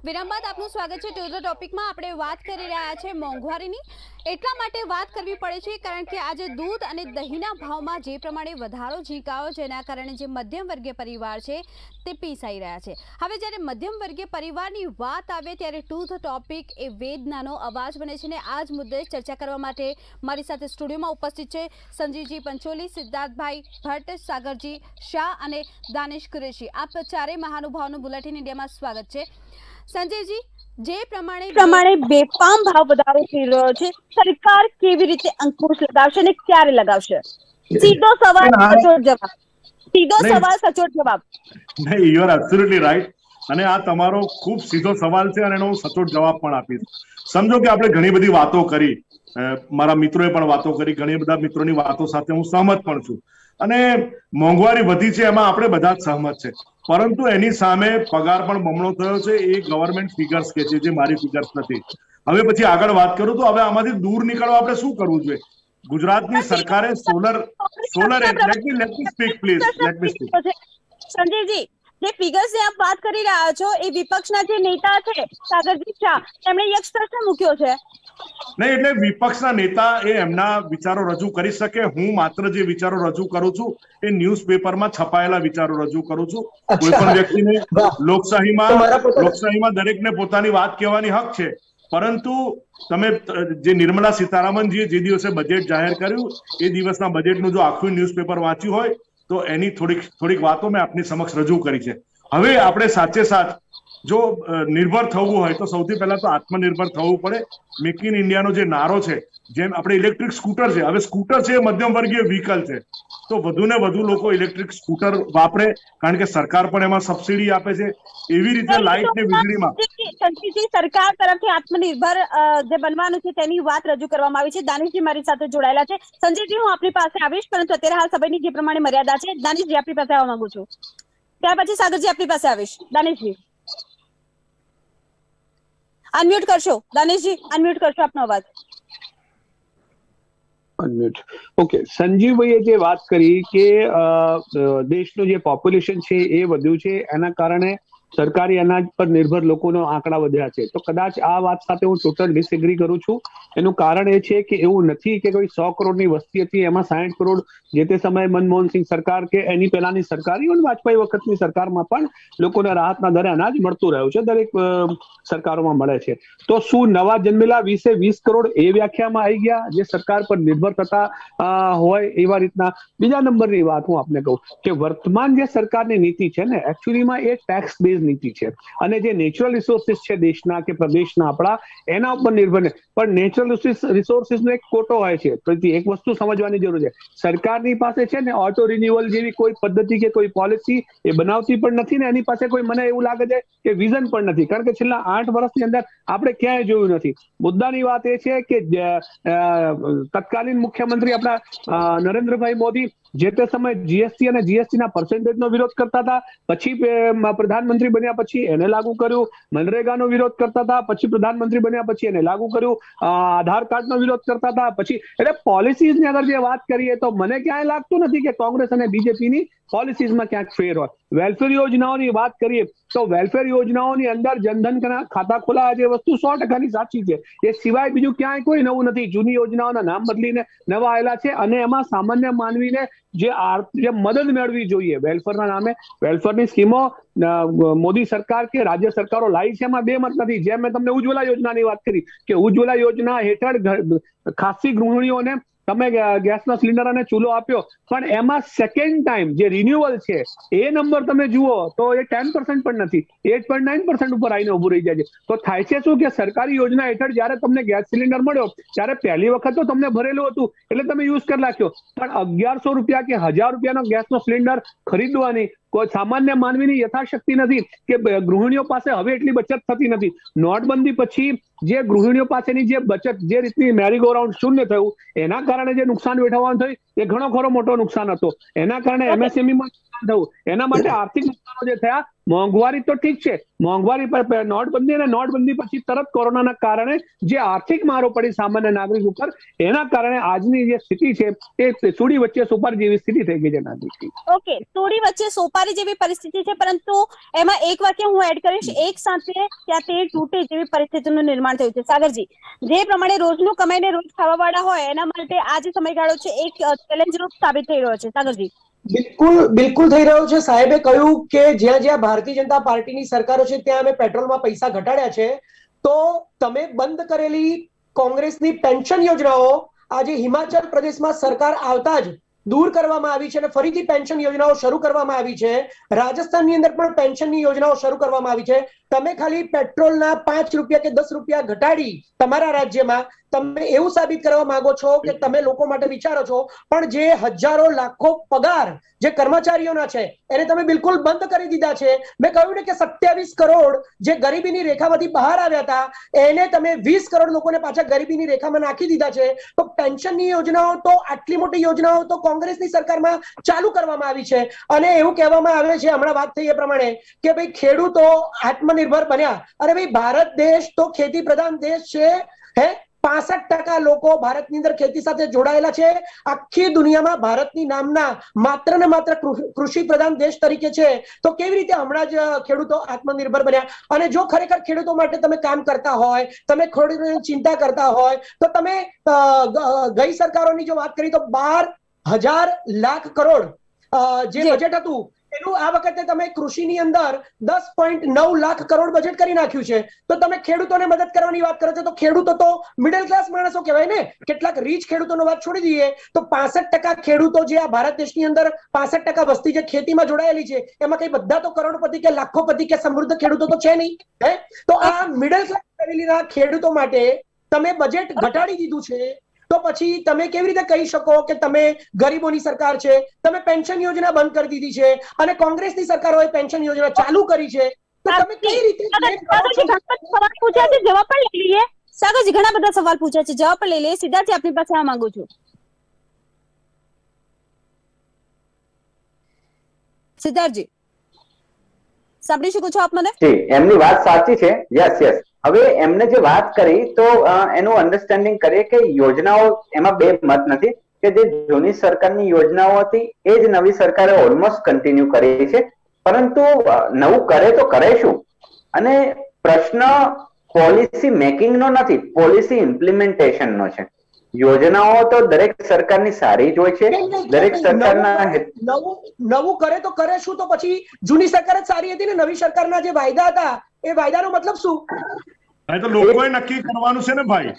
આપનું સ્વાગત છે ટુ ધ ટોપિકમાં. આપણે વાત કરી રહ્યા છે મોંઘવારીની. એટલા માટે વાત કરવી પડે છે કારણ કે આજે દૂધ અને દહીંના ભાવમાં જે પ્રમાણે વધારો ઝીંકાયો, જેના કારણે જે મધ્યમ વર્ગીય પરિવાર છે તે પીસાઈ રહ્યા છે. હવે જ્યારે મધ્યમ વર્ગીય પરિવારની વાત આવે ત્યારે ટુ ધ ટોપિક એ વેદનાનો અવાજ બને છે, ને આ જ મુદ્દે ચર્ચા કરવા માટે મારી સાથે સ્ટુડિયોમાં ઉપસ્થિત છે સંજીવજી પંચોલી, સિદ્ધાર્થભાઈ ભટ્ટ, સાગરજી શાહ અને દાનિશ કુરેશી. આપ ચારેય મહાનુભાવોનું બુલેટિન ઇન્ડિયામાં સ્વાગત છે. સંજયજી, જે પ્રમાણે બેફામ ભાવ વધારો થઈ રહ્યો છે, સરકાર કેવી રીતે અંકુશ લગાવશે અને ક્યારે લગાવશે? સીધો સવાલ, સચોટ જવાબ. નહીં, યુ આર એબ્સોલ્યુટલી રાઈટ. અને આ તમારો ખૂબ સીધો સવાલ છે, અને એનો હું સચોટ જવાબ પણ આપીશ. સમજો કે આપણે ઘણી બધી વાતો કરી, મારા મિત્રોએ પણ વાતો કરી, ઘણી બધા મિત્રોની વાતો સાથે હું સહમત પણ છું, અને મોંઘવારી વધી છે એમાં આપણે બધા જ સહમત છે. પરંતુ એની સામે પગાર પણ બમણો થયો છે. એ ગવર્મેન્ટ ફિગર્સ કે છે, જે મારી ફિગર્સ નથી. હવે પછી આગળ વાત કરું તો હવે આમાંથી દૂર નીકળવા આપણે શું કરવું જોઈએ? ગુજરાતની સરકારે સંજયજી, જે ફિગર્સની આપ વાત કરી રહ્યા છો એ વિપક્ષના જે નેતા છે સાગરજી શાહ, તેમણે એક પ્રશ્ન મૂક્યો છે નહીં, એટલે વિપક્ષના નેતા એ એમના વિચારો રજૂ કરી શકે. હું માત્ર જે વિચારો રજૂ કરું છું એ ન્યૂઝપેપરમાં છપાયેલા વિચારો રજૂ કરું છું. કોઈ પણ વ્યક્તિને લોકશાહીમાં દરેકને પોતાની વાત કહેવાની હક છે, પરંતુ તમે જે નિર્મલા સીતારામનજીએ જે દિવસે બજેટ જાહેર કર્યું એ દિવસના બજેટનું જો આખું ન્યૂઝપેપર વાંચ્યું હોય તો એની થોડીક વાતો મેં આપની સમક્ષ રજૂ કરી છે. હવે આપણે સાચે સાથ જો નિર્ભર થવું હોય તો સૌથી પહેલા તો આત્મનિર્ભર થવું પડે. મેક ઇન ઇન્ડિયાનો જે નારો છે, જેમ આપણે ઇલેક્ટ્રિક સ્કૂટર છે, હવે સ્કૂટર છે એ મધ્યમ વર્ગીય વ્હીકલ છે, તો વધુ ને વધુ લોકો ઇલેક્ટ્રિક સ્કૂટર વાપરે, કારણ કે સરકાર પણ એમાં સબસિડી આપે છે. એવી રીતે લાઇટ ને વીજળીમાં સરકાર તરફથી આત્મનિર્ભર જે બનવાનું છે તેની વાત રજૂ કરવામાં આવી છે. દાનિશજી મારી સાથે જોડાયેલા છે. સંજયજી, હું આપની પાસે આવીશ, પરંતુ અત્યારે હાલ સમયની જે પ્રમાણે મર્યાદા છે, દાનિશજી આપની પાસે આવવા માંગુ છું, ત્યાર પછી સાગરજી આપની પાસે આવીશ. દાનિશજી અનમ્યુટ કરશો. દાનિશજી અનમ્યુટ કરશો આપનો અવાજ. અનમ્યુટ. ઓકે, સંજીવભાઈએ જે વાત કરી કે દેશનું જે પોપ્યુલેશન છે એ વધ્યું છે, એના કારણે સરકારી અનાજ પર નિર્ભર લોકોનો આંકડા વધ્યા છે, તો કદાચ આ વાત સાથે હું ટોટલ ડિસએગ્રી કરું છું. એનું કારણ એ છે કે એવું નથી કે કોઈ 100 કરોડની વસ્તી હતી એમાં 60 કરોડ જે તે સમયે મનમોહનસિંહ સરકાર કે એની પહેલાની સરકાર, ઇવન વાજપેયી વખતની સરકારમાં પણ લોકોને રાહતના દરે અનાજ મળતું રહ્યું છે, દરેક સરકારોમાં મળે છે. તો શું નવા જન્મેલા 20 કરોડ એ વ્યાખ્યામાં આવી ગયા જે સરકાર પર નિર્ભર થતા હોય એવા રીતના? બીજા નંબરની વાત હું આપને કહું કે વર્તમાન જે સરકારની નીતિ છે ને, એકચ્યુઅલીમાં એ ટેક્સ બેઝ નીતિ છે, અને જે નેચરલ રિસોર્સિસ છે દેશના કે પ્રદેશના આપણા, એના ઉપર નિર્ભર છે. પણ નેચરલ રિસોર્સિસનો એક કોટો હોય છે, તો એક વસ્તુ સમજવાની જરૂર છે. સરકારની પાસે છે ને ઓટો રિન્યુઅલ જેવી કોઈ પદ્ધતિ કે કોઈ પોલિસી એ બનાવતી પણ નથી ને એની પાસે કોઈ, મને એવું લાગે છે કે વિઝન પણ નથી, કારણ કે છેલ્લા 8 વર્ષની અંદર આપણે ક્યાંય જોયું નથી. મુદ્દાની વાત એ છે કે તત્કાલીન મુખ્યમંત્રી આપણા નરેન્દ્રભાઈ મોદી જે તે સમયે જીએસટી અને જીએસટીના પર્સન્ટેજનો વિરોધ કરતા હતા, પછી પ્રધાનમંત્રી બન્યા પછી એને લાગુ કર્યું. મનરેગાનો વિરોધ કરતા હતા, પછી પ્રધાનમંત્રી બન્યા પછી એને લાગુ કર્યું. આધાર કાર્ડનો વિરોધ કરતા હતા, પછી એટલે પોલિસીઝની અગર જે વાત કરીએ તો મને ક્યાંય લાગતું નથી કે કોંગ્રેસ અને બીજેપીની પોલિસીઝમાં ક્યાંક ફેર હોય. વેલફેર યોજનાઓની વાત કરીએ તો વેલફેર યોજનાઓની અંદર જનધન ખાતા ખોલાયા જે વસ્તુ 100% સાચી છે. એ સિવાય બીજું ક્યાંય કોઈ નવું નથી. જૂની યોજનાઓના નામ બદલીને નવા આવેલા છે, અને એમાં સામાન્ય માનવીને જે મદદ મેળવી જોઈએ વેલફેરના નામે, વેલફેરની સ્કીમો મોદી સરકાર કે રાજ્ય સરકારો લાવી છે, એમાં બે મત નથી. જેમ મેં તમને ઉજ્જવલા યોજનાની વાત કરી કે ઉજ્જવલા યોજના હેઠળ ખાસી ગૃહિણીઓને તમે ગેસનો સિલિન્ડર અને ચૂલો આપ્યો, પણ એમાં સેકન્ડ ટાઈમ જે રિન્યુઅલ છે એ નંબર તમે જુઓ તો એ 10% પણ નથી, 8.9% ઉપર આવીને ઉભું રહી જાય છે. તો થાય છે શું કે સરકારી યોજના હેઠળ જયારે તમને ગેસ સિલિન્ડર મળ્યો ત્યારે પહેલી વખત તો તમને ભરેલું હતું એટલે તમે યુઝ કરી નાખ્યો, પણ 1100 રૂપિયા કે 1000 રૂપિયાનો ગેસનો સિલિન્ડર ખરીદવાની કોઈ સામાન્ય માનવીની યથાશક્તિ નથી કે ગૃહિણીઓ પાસે હવે એટલી બચત થતી નથી. નોટબંધી પછી જે ગૃહિણીઓ પાસેની જે બચત જે રીતની મેરી ગો રાઉન્ડ શૂન્ય થયું એના કારણે જે નુકસાન વેઠવવાનું થયું એ ઘણો ખરો મોટો નુકસાન હતો. એના કારણે એમએસએમઈમાં નુકસાન થયું, એના માટે આર્થિક નુકસાનો જે થયા. મોંઘવારી તો ઠીક છે, મોંઘવારી પર નોટબંધી અને નોટબંધી પછી તરત કોરોનાના કારણે જે આર્થિક મારો પડી સામાન્ય નાગરિક ઉપર, એના કારણે આજની જે સ્થિતિ છે એ સુડી વચ્ચે સોપારી જેવી સ્થિતિ થઈ ગઈ છે નાગરિકની. ઓકે, સુડી વચ્ચે સોપારી જેવી પરિસ્થિતિ છે, પરંતુ એમાં એક વાક્ય હું એડ કરીશ, એક સાથે ત્યાં તે તૂટે જેવી પરિસ્થિતિનું નિર્માણ થયું છે. સાગરજી, જે પ્રમાણે રોજનું કમાઈને રોજ ખાવા વાળા હોય એના માટે આ જે સમયગાળો છે એક ચેલેન્જ રૂપ સાબિત થઈ રહ્યો છે. સાગરજી, બિલકુલ થઈ રહ્યું છે. સાહેબે કહ્યું કે જ્યાં જ્યાં ભારતીય જનતા પાર્ટીની સરકારો છે ત્યાં અમે પેટ્રોલમાં પૈસા ઘટાડ્યા છે, તો તમે બંધ કરેલી કોંગ્રેસની પેન્શન યોજનાઓ આજે હિમાચલ પ્રદેશમાં સરકાર આવતા જ દૂર કરવામાં આવી છે અને ફરીથી પેન્શન યોજનાઓ શરૂ કરવામાં આવી છે. રાજસ્થાનની અંદર પણ પેન્શનની યોજનાઓ શરૂ કરવામાં આવી છે. તમે ખાલી પેટ્રોલના 5 રૂપિયા કે 10 રૂપિયા ઘટાડી તમારા રાજ્યમાં તમે એવું સાબિત કરવા માંગો છો કે તમે લોકો માટે વિચારો છો, પણ જે હજારો લાખો પગાર જે કર્મચારીઓના છે એને તમે બિલકુલ બંધ કરી દીધા છે. મેં કહ્યું ને કે 27 કરોડ જે ગરીબીની રેખામાંથી બહાર આવ્યા હતા એને તમે 20 કરોડ લોકોને પાછા ગરીબીની રેખામાં નાખી દીધા છે. તો પેન્શનની યોજનાઓ તો આટલી મોટી યોજનાઓ તો કોંગ્રેસની સરકારમાં ચાલુ કરવામાં આવી છે, અને એવું કહેવામાં આવે છે હમણાં વાત થઈ એ પ્રમાણે કે ભાઈ ખેડૂતો આત્મનિર્ભર બન્યા. અરે ભાઈ, ભારત દેશ તો ખેતી પ્રધાન દેશ છે, 65% લોકો ભારતની અંદર ખેતી સાથે જોડાયેલા છે. આખી દુનિયામાં ભારતની નામના માત્ર ને માત્ર કૃષિ પ્રધાન દેશ તરીકે છે. તો કેવી રીતે હમણાં જ ખેડૂતો આત્મનિર્ભર બન્યા? અને જો ખરેખર ખેડૂતો માટે તમે કામ કરતા હોય, તમે ખેડૂતોની ચિંતા કરતા હોય, તો તમે ગઈ સરકારોની જો વાત કરી તો 12,000 લાખ કરોડ જે બજેટ હતું એનું આ વખતે તમે કૃષિની અંદર 10.9 લાખ કરોડ બજેટ કરી નાખ્યું છે. તો તમે ખેડૂતોને મદદ કરવાની વાત કરો છો, તો ખેડૂતો તો મિડલ ક્લાસ માણસો કહેવાય ને. કેટલાક રીચ ખેડૂતોનો વાત છોડી દઈએ તો 65% ખેડૂતો જે આ ભારત દેશની અંદર 65% વસ્તી જે ખેતીમાં જોડાયેલી છે એમાં કઈ બધા તો કરોડપતિ કે લાખોપતિ કે સમૃદ્ધ ખેડૂતો તો છે નહીં. તો આ મિડલ ક્લાસ ફેમિલીના ખેડૂતો માટે તમે બજેટ ઘટાડી દીધું છે. તો પછી તમે કેવી રીતે કહી શકો કે તમે ગરીબોની સરકાર છે? તમે પેન્શન યોજના બંધ કરી દીધી છે અને કોંગ્રેસની સરકારોએ પેન્શન યોજના ચાલુ કરી છે. તો તમે કેવી રીતે સવાલ પૂછ્યા છે, જવાબ પણ લઈ લઈએ. સાગરજી ઘણા બધા સવાલ પૂછ્યા છે, જવાબ પણ લઈ લઈએ. સિદ્ધાર્થજી આપની પાસે આ માંગુ છું. સિદ્ધાર્થજી સાંભળી શકો છો આપ મને? એમની વાત સાચી છે. Yes yes. હવે એમને જે વાત કરી તો એનું અન્ડરસ્ટેન્ડિંગ કરીએ કે યોજનાઓ એમાં બે મત નથી કે જે જૂની સરકારની યોજનાઓ હતી એ જ નવી સરકારે ઓલમોસ્ટ કન્ટિન્યુ કરી છે. પરંતુ નવું કરે તો કરે શું? અને પ્રશ્ન પોલિસી મેકિંગ નો નથી, પોલિસી ઇમ્પ્લિમેન્ટેશન નો છે. યોજનાઓ તો દરેક સરકારની સારી જ હોય છે. દરેક સરકારના નવું કરે તો કરે શું? તો પછી જૂની સરકાર જ સારી હતી ને? નવી સરકારના જે વાયદા હતા એ વાયદાનો મતલબ શું? તો લોકોએ નક્કી કરવાનું છે ને ભાઈ.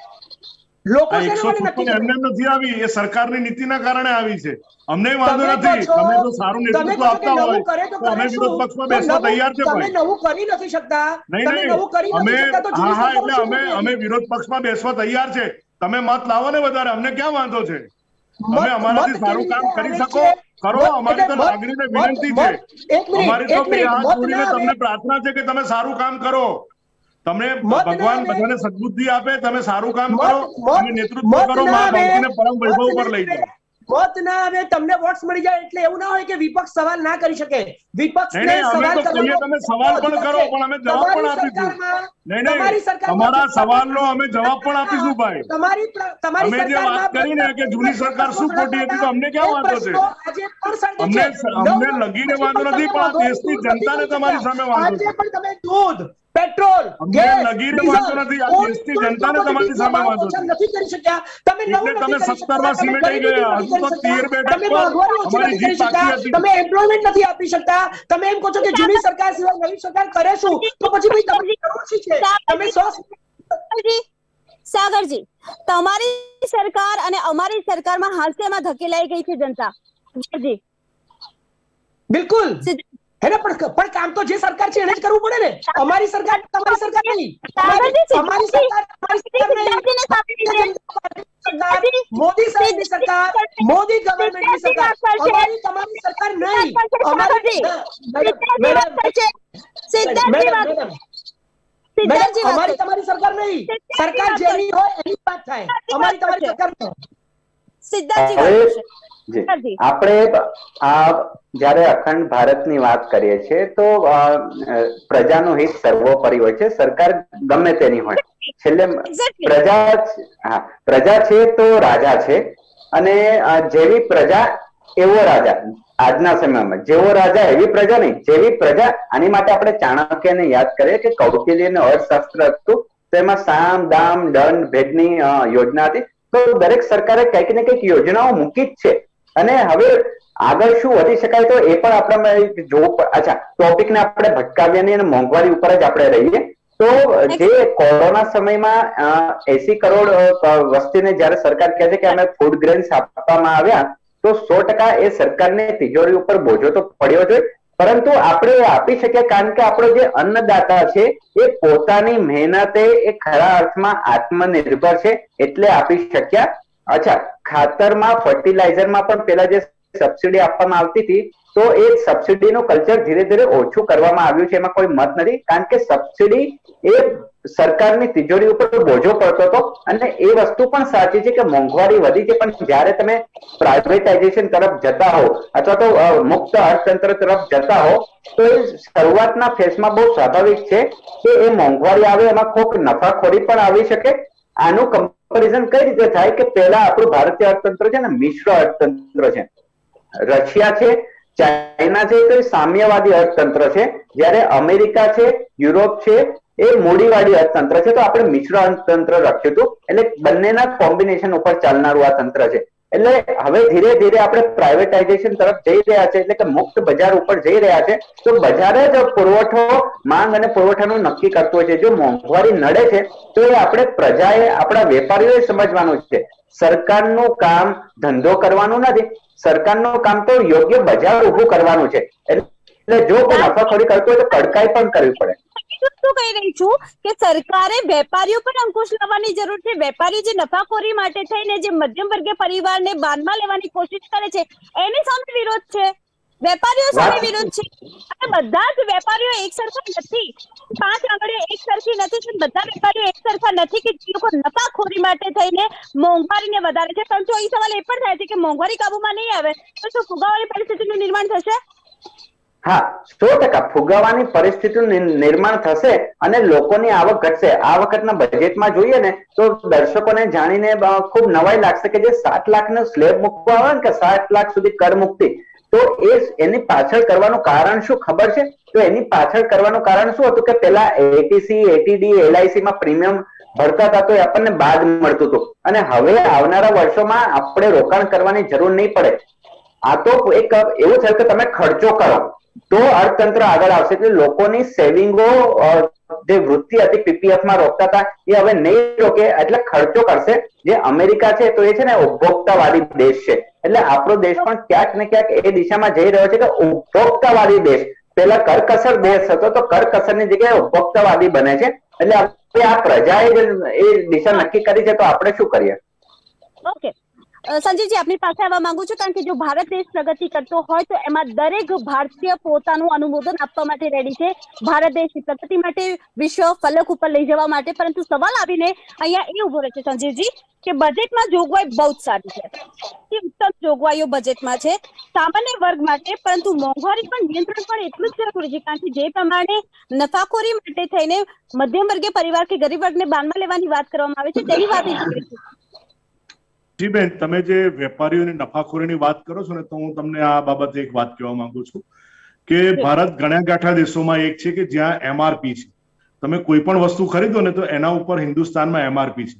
લોકો એમને નથી આવી, એ સરકારની નીતિના કારણે આવી છે. અમને વાંધો નથી, તમે જો સારું નેતૃત્વ આપતા હોય તો અમે વિરોધ પક્ષમાં બેસવા તૈયાર છે ભાઈ. તમે નવું કરી નથી શકતા? અમે વિરોધ પક્ષમાં બેસવા તૈયાર છે. તમે મત લાવો ને વધારે, અમને ક્યાં વાંધો છે? તમે અમારાથી સારું કામ કરી શકો કરો. અમારી તો લાગણીને વિનંતી છે, અમારી તો બે હાથ જોડીને તમને પ્રાર્થના છે કે તમે સારું કામ કરો. તમને ભગવાન બધાને સદબુદ્ધિ આપે, તમે સારું કામ કરો, તમે નેતૃત્વ કરો, મા ભારતીને પરમ વૈભવ પર લઈ જાઓ. મત ના આવે, તમને વોટ્સ મળી જાય એટલે એવું ના હોય કે વિપક્ષ સવાલ ના કરી શકે. વિપક્ષને સવાલ કરવાનો તમે સવાલ પણ કરો, પણ અમે જવાબ પણ આપીશું. નહીં, તમારા સવાલનો અમે જવાબ પણ આપીશું ભાઈ. તમે જે વાત કરી ને કે જૂની સરકાર શું ખોટી હતી, તો અમને ક્યાં વાંધો છે? અમને લગીને વાંધો નથી, પણ આ દેશની જનતાને તમારી સામે વાંધો છે. તમે દૂધ, પેટ્રોલ, લગીને વાંધો નથી, આ દેશની જનતાને તમારી સામે વાંધો છે. નથી કરી શક્યા તમે. તમે 17માં સિમેટાઈ ગયા, હજુ તો 13 બેઠક પર અમારી જીત બાકી હતી. તમે એમ્પ્લોયમેન્ટ નથી આપી શકતા. તમે એમ કહો છો કે જૂની સરકાર સિવાય નવી સરકાર કરે શું? તો પછી ભાઈ તમારી જરૂર છે. તમે સાગરજી, તમારી સરકાર અને અમારી સરકારમાં હાસ્યમાં ધકેલાઈ ગઈ છે જનતા. જી બિલકુલ. પણ કામ તો જે સરકાર છે એને જ કરવું પડે ને. અમારી સરકાર તમારી સરકાર નહીં. અમારી સરકાર મોદી સાહેબની સરકાર, મોદી ગવર્નમેન્ટની સરકાર. અમારી તમારી સરકાર નહીં. અમારી તમારી સરકાર નહીં. સરકાર જેની હોય એની વાત થાય. અમારી તમારી સરકાર નહીં. સિદ્ધાર્થજી, આપણે જયારે અખંડ ભારતની વાત કરીએ છીએ તો પ્રજાનું હિત સર્વોપરી હોય છે. સરકાર ગમે તેની હોય, છેલ્લે પ્રજા છે તો રાજા છે. અને જેવી પ્રજા એવો રાજા. આજના સમયમાં જેવો રાજા એવી પ્રજા નહીં, જેવી પ્રજા. આની માટે આપણે ચાણક્યને યાદ કરીએ કે કૌટિલ્યનું અર્થશાસ્ત્ર હતું, તેમાં સામ દામ દંડ ભેદની યોજના હતી. તો દરેક સરકારે કંઈક ને કંઈક યોજનાઓ મૂકી જ છે. અને હવે આગળ શું વધી શકાય તો એ પણ આપણે જોવું. અચ્છા, ટોપિકને આપણે ભટકાવીએ નહીં અને મોંઘવારી ઉપર જ આપણે રહીએ. તો જે કોરોના સમયમાં 80 કરોડ વસ્તીને જયારે સરકાર કહે છે કે અમે ફૂડ ગ્રેન્સ આપવામાં આવ્યા, તો 100% એ સરકારને તિજોરી ઉપર બોજો તો પડ્યો છે. પરંતુ આપણે આપી શકીએ કારણ કે આપણો જે અન્નદાતા છે એ પોતાની મહેનતે એ ખરા અર્થમાં આત્મનિર્ભર છે, એટલે આપી શક્યા. અચ્છા, ખાતરમાં ફર્ટિલાઇઝરમાં પણ પેલા જે સબસિડી આપવામાં આવતી હતી તો એ સબસિડીનું કલ્ચર ધીરે ધીરે ઓછું કરવામાં આવ્યું છે. એમાં કોઈ મત નથી, કારણ કે સબસિડી એ સરકારની તિજોરી ઉપર બોજો પડતો હતો. અને એ વસ્તુ પણ સાચી છે કે મોંઘવારી વધી છે, પણ જયારે તમે પ્રાઇવેટાઇઝેશન તરફ જતા હો અથવા તો મુક્ત અર્થતંત્ર તરફ જતા હો તો એ શરૂઆતના ફેઝમાં બહુ સ્વાભાવિક છે કે એ મોંઘવારી આવે, એમાં કોઈક નફાખોરી પણ આવી શકે. આનું કમ્પેરિઝન કઈ રીતે થાય કે પહેલા આપણું ભારતીય અર્થતંત્ર છે ને મિશ્ર અર્થતંત્ર છે, રશિયા છે, ચાઇના છે તો એ સામ્યવાદી અર્થતંત્ર છે, જ્યારે અમેરિકા છે, યુરોપ છે એ મૂડીવાળી અર્થતંત્ર છે. તો આપણે મિશ્ર અર્થતંત્ર રાખ્યું હતું, એટલે બંનેના કોમ્બિનેશન ઉપર ચાલનારું આ તંત્ર છે. એટલે હવે ધીરે ધીરે આપણે પ્રાઇવેટાઇઝેશન તરફ જઈ રહ્યા છે, એટલે કે મુક્ત બજાર ઉપર જઈ રહ્યા છે. તો બજાર જ પુરવઠો, માંગ અને પુરવઠાનું નક્કી કરતું હોય છે. જો મોંઘવારી નડે છે તો એ આપણે પ્રજાએ, આપણા વેપારીઓએ સમજવાનું છે. સરકારનું કામ ધંધો કરવાનું નથી, સરકારનું કામ તો યોગ્ય બજાર ઉભું કરવાનું છે. એટલે જો કોઈ નફાખોરી કરતો હોય તો કડકાઈ પણ કરવી પડે. શું કહી રહી છું કે સરકારે વેપારીઓ પર અંકુશ લાવવાની જરૂર છે. વેપારી જે નફાખોરી માટે થઈને જે મધ્યમ વર્ગીય પરિવારને બાંધમાં લેવાની કોશિશ કરે છે એની સામે વિરોધ છે, વેપારીઓ સામે વિરોધ છે. અને બધા જ વેપારીઓ એક સરખા નથી, 5 આંગળીઓ એક સરખી નથી, બધા વેપારીઓ એક સરખા નથી કે જે લોકો નફાખોરી માટે થઈને મોંઘવારીને વધારે છે. પરંતુ એ સવાલ એ પણ થાય છે કે મોંઘવારી કાબુમાં નહીં આવે તો શું ફુગાવાની પરિસ્થિતિનું નિર્માણ થશે? હા, 100% ફુગાવાની પરિસ્થિતિનું નિર્માણ થશે અને લોકોની આવક ઘટશે. આ વખતના બજેટમાં જોઈએ ને તો દર્શકોને જાણીને ખૂબ નવાઈ લાગશે કે જે 7 લાખનો સ્લેબ મૂકવા આવે ને કે 7 લાખ સુધી કર મુક્તિ, તો એની પાછળ કરવાનું કારણ શું ખબર છે? તો એની પાછળ કરવાનું કારણ શું હતું કે પેલા એટીસી, એટીડી, એલઆઈસી માં પ્રીમિયમ ભરતા હતા તો એ આપણને બાદ મળતું હતું, અને હવે આવનારા વર્ષોમાં આપણે રોકાણ કરવાની જરૂર નહીં પડે. આ તો એક એવું છે કે તમે ખર્ચો કરો તો અર્થતંત્ર આગળ આવશે. એટલે લોકોની સેવિંગો, જે વૃત્તિ હતી પીપીએફ માં રોકતા હતા એ હવે નહીં રોકે, એટલે ખર્ચો કરશે. જે અમેરિકા છે તો એ છે ને ઉપભોક્તાવાદી દેશ છે, એટલે આપણો દેશ પણ ક્યાંક ને ક્યાંક એ દિશામાં જઈ રહ્યો છે કે ઉપભોક્તાવાદી દેશ. પેલા કરકસર દેશ હતો તો કરકસરની જગ્યાએ ઉપભોક્તાવાદી બને છે. એટલે આ પ્રજાએ એ દિશા નક્કી કરી છે, તો આપણે શું કરીએ? ઓકે સંજયજી, આપની પાસે આવવા માંગુ છું કારણ કે જો ભારત દેશ પ્રગતિ કરતો હોય તો એમાં દરેક ભારતીય પોતાનું અનુમોદન આપવા માટે રેડી છે, ભારત દેશની પ્રગતિ માટે, વિશ્વ ફલક ઉપર લઈ જવા માટે. પરંતુ સવાલ આવીને અહીંયા એ ઉભો રહે છે સંજયજી કે બજેટમાં જોગવાઈ બહુ જ સારી છે, ઉત્તમ જોગવાઈઓ બજેટમાં છે સામાન્ય વર્ગ માટે, પરંતુ મોંઘવારી પર નિયંત્રણ પણ એટલું જ જરૂરી છે. કારણ કે જે પ્રમાણે નફાખોરી માટે થઈને મધ્યમ વર્ગીય પરિવાર કે ગરીબ વર્ગને બાનમાં લેવાની વાત કરવામાં આવે છે તેની વાત એ કરી છે. જી બેન, તમે જે વેપારીઓની નફાખોરીની વાત કરો છો ને, તો હું તમને આ બાબતે એક વાત કહેવા માંગુ છું કે ભારત ગણ્યા ગાંઠા દેશોમાં એક છે કે જ્યાં એમઆરપી છે. તમે કોઈ પણ વસ્તુ ખરીદો ને તો એના ઉપર હિન્દુસ્તાનમાં એમઆરપી છે.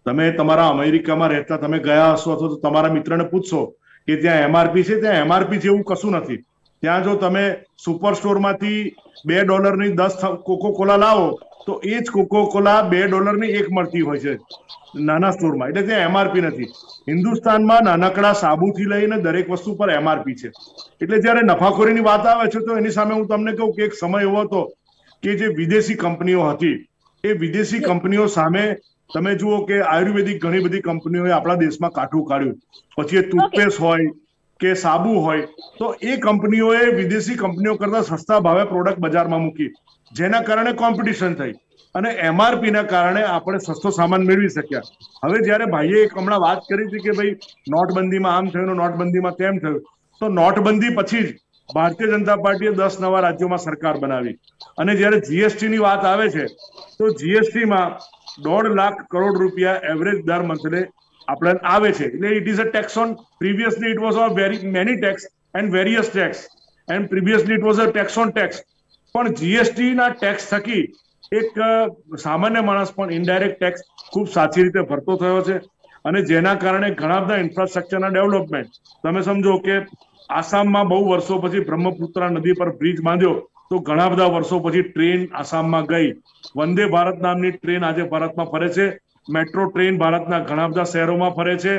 તમે તમારા અમેરિકામાં રહેતા તમે ગયા હશો અથવા તો તમારા મિત્રને પૂછશો કે ત્યાં એમઆરપી છે, ત્યાં એમઆરપી જેવું કશું નથી. ત્યાં જો તમે સુપર સ્ટોરમાંથી $2 10 કોકો-કોલા લાવો તો એ જ કોકો-કોલા $2 1 મળતી હોય છે નાના સ્ટોરમાં. એટલે ત્યાં એમઆરપી નથી. હિન્દુસ્તાનમાં નાનકડા સાબુથી લઈને દરેક વસ્તુ પર એમઆરપી છે. એટલે જયારે નફાખોરીની વાત આવે છે તો એની સામે હું તમને કહું કે એક સમય એવો હતો કે જે વિદેશી કંપનીઓ હતી, એ વિદેશી કંપનીઓ સામે તમે જુઓ કે આયુર્વેદિક ઘણી બધી કંપનીઓએ આપણા દેશમાં કાઠું કાઢ્યું. પછી એ ટૂથપેસ્ટ હોય કે સાબુ હોય તો એ કંપનીઓએ વિદેશી કંપનીઓ કરતા સસ્તા ભાવે પ્રોડક્ટ બજારમાં મૂકી, જેના કારણે કોમ્પિટિશન થઈ અને એમઆરપી ના કારણે આપણે સસ્તો સામાન મેળવી શક્યા. હવે જયારે ભાઈએ એક હમણાં વાત કરી હતી કે ભાઈ નોટબંધીમાં આમ થયું, નોટબંધીમાં તેમ થયું, તો નોટબંધી પછી જ ભારતીય જનતા પાર્ટીએ 10 નવા રાજ્યોમાં સરકાર બનાવી. અને જયારે જીએસટી ની વાત આવે છે તો જીએસટી માં 1.5 લાખ કરોડ રૂપિયા એવરેજ દર મંથલે આપણે આવે છે. એટલે it is a tax on, previously it was on very many tax and various tax and previously it was a tax on tax. પણ જીએસટી ના ટેક્સ થકી એક સામાન્ય માણસ પણ ઇનડાયરેક્ટ ટેક્સ ખૂબ સાચી રીતે ભરતો થયો છે. અને જેના કારણે ઘણા બધા ઇન્ફ્રાસ્ટ્રક્ચરના ડેવલપમેન્ટ, તમે સમજો કે આસામમાં બહુ વર્ષો પછી બ્રહ્મપુત્રા નદી પર બ્રિજ બાંધ્યો તો ઘણા બધા વર્ષો પછી ટ્રેન આસામમાં ગઈ. વંદે ભારત નામની ટ્રેન આજે ભારતમાં ફરે છે. મેટ્રો ટ્રેન ભારતના ઘણા બધા શહેરોમાં ફરે છે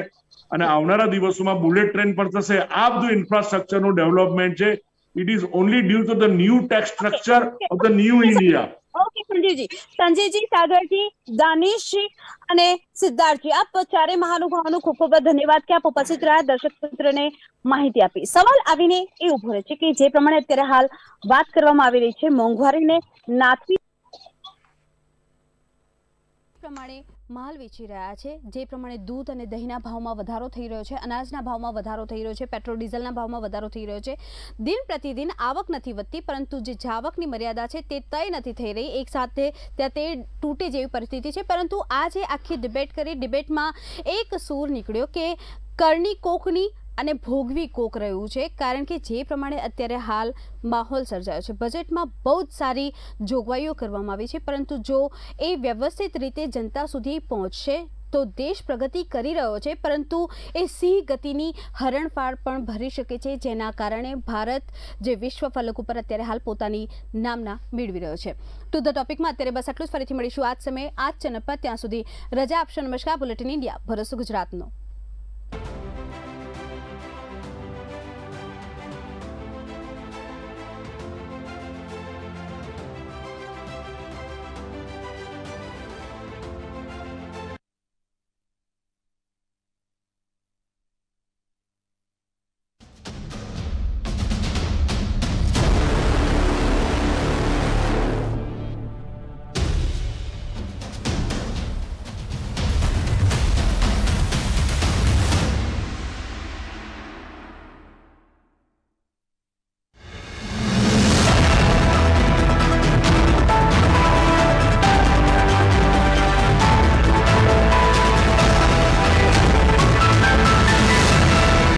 અને આવનારા દિવસોમાં બુલેટ ટ્રેન પણ થશે. આ બધું ઇન્ફ્રાસ્ટ્રક્ચરનું ડેવલપમેન્ટ છે. It is only due to the new tax structure of the new India. Okay Sanjayji, Sagarji, Danishji અને સિદ્ધાર્થજી, આપ ચારે મહાનુભાવોનો ખૂબ ખૂબ ધન્યવાદ કે આપ ઉપસ્થિત રહ્યા, દર્શક મિત્રોને માહિતી આપી. સવાલ આવીને એ ઉભો રહે છે કે જે પ્રમાણે અત્યારે હાલ વાત કરવામાં આવી રહી છે મોંઘવારીને નાથવી પ્રમાણે માલ વેચી રહ્યા છે, જે પ્રમાણે દૂધ અને દહીંના ભાવમાં વધારો થઈ રહ્યો છે, અનાજના ભાવમાં વધારો થઈ રહ્યો છે, પેટ્રોલ ડીઝલના ભાવમાં વધારો થઈ રહ્યો છે, દિન પ્રતિદિન આવક નથી વધતી, પરંતુ જે જાવકની મર્યાદા છે તે તય નથી થઈ રહી, એક સાથે ત્યાં તે તૂટે જેવી પરિસ્થિતિ છે। પરંતુ આજે આખી ડિબેટ કરી, ડિબેટમાં એક સૂર નીકળ્યો કે કરણી કોકની અને ભોગવી કોક રહ્યું છે, કારણ કે જે પ્રમાણે અત્યારે હાલ માહોલ સર્જાયો છે, બજેટમાં બહુ જ સારી જોગવાઈઓ કરવામાં આવી છે, પરંતુ જો એ વ્યવસ્થિત રીતે જનતા સુધી પહોંચશે તો દેશ પ્રગતિ કરી રહ્યો છે, પરંતુ એ સિંહ ગતિની હરણફાળ પણ ભરી શકે છે, જેના કારણે ભારત જે વિશ્વ ફલક ઉપર અત્યારે હાલ પોતાની નામના મેળવી રહ્યો છે। ટુ ધ ટોપિકમાં અત્યારે બસ આટલું જ, ફરીથી મળીશું આ જ સમયે આ જ ચેનલ પર, ત્યાં સુધી રજા આપશો, નમસ્કાર। બુલેટિન ઇન્ડિયા, ભરોસો ગુજરાતનો।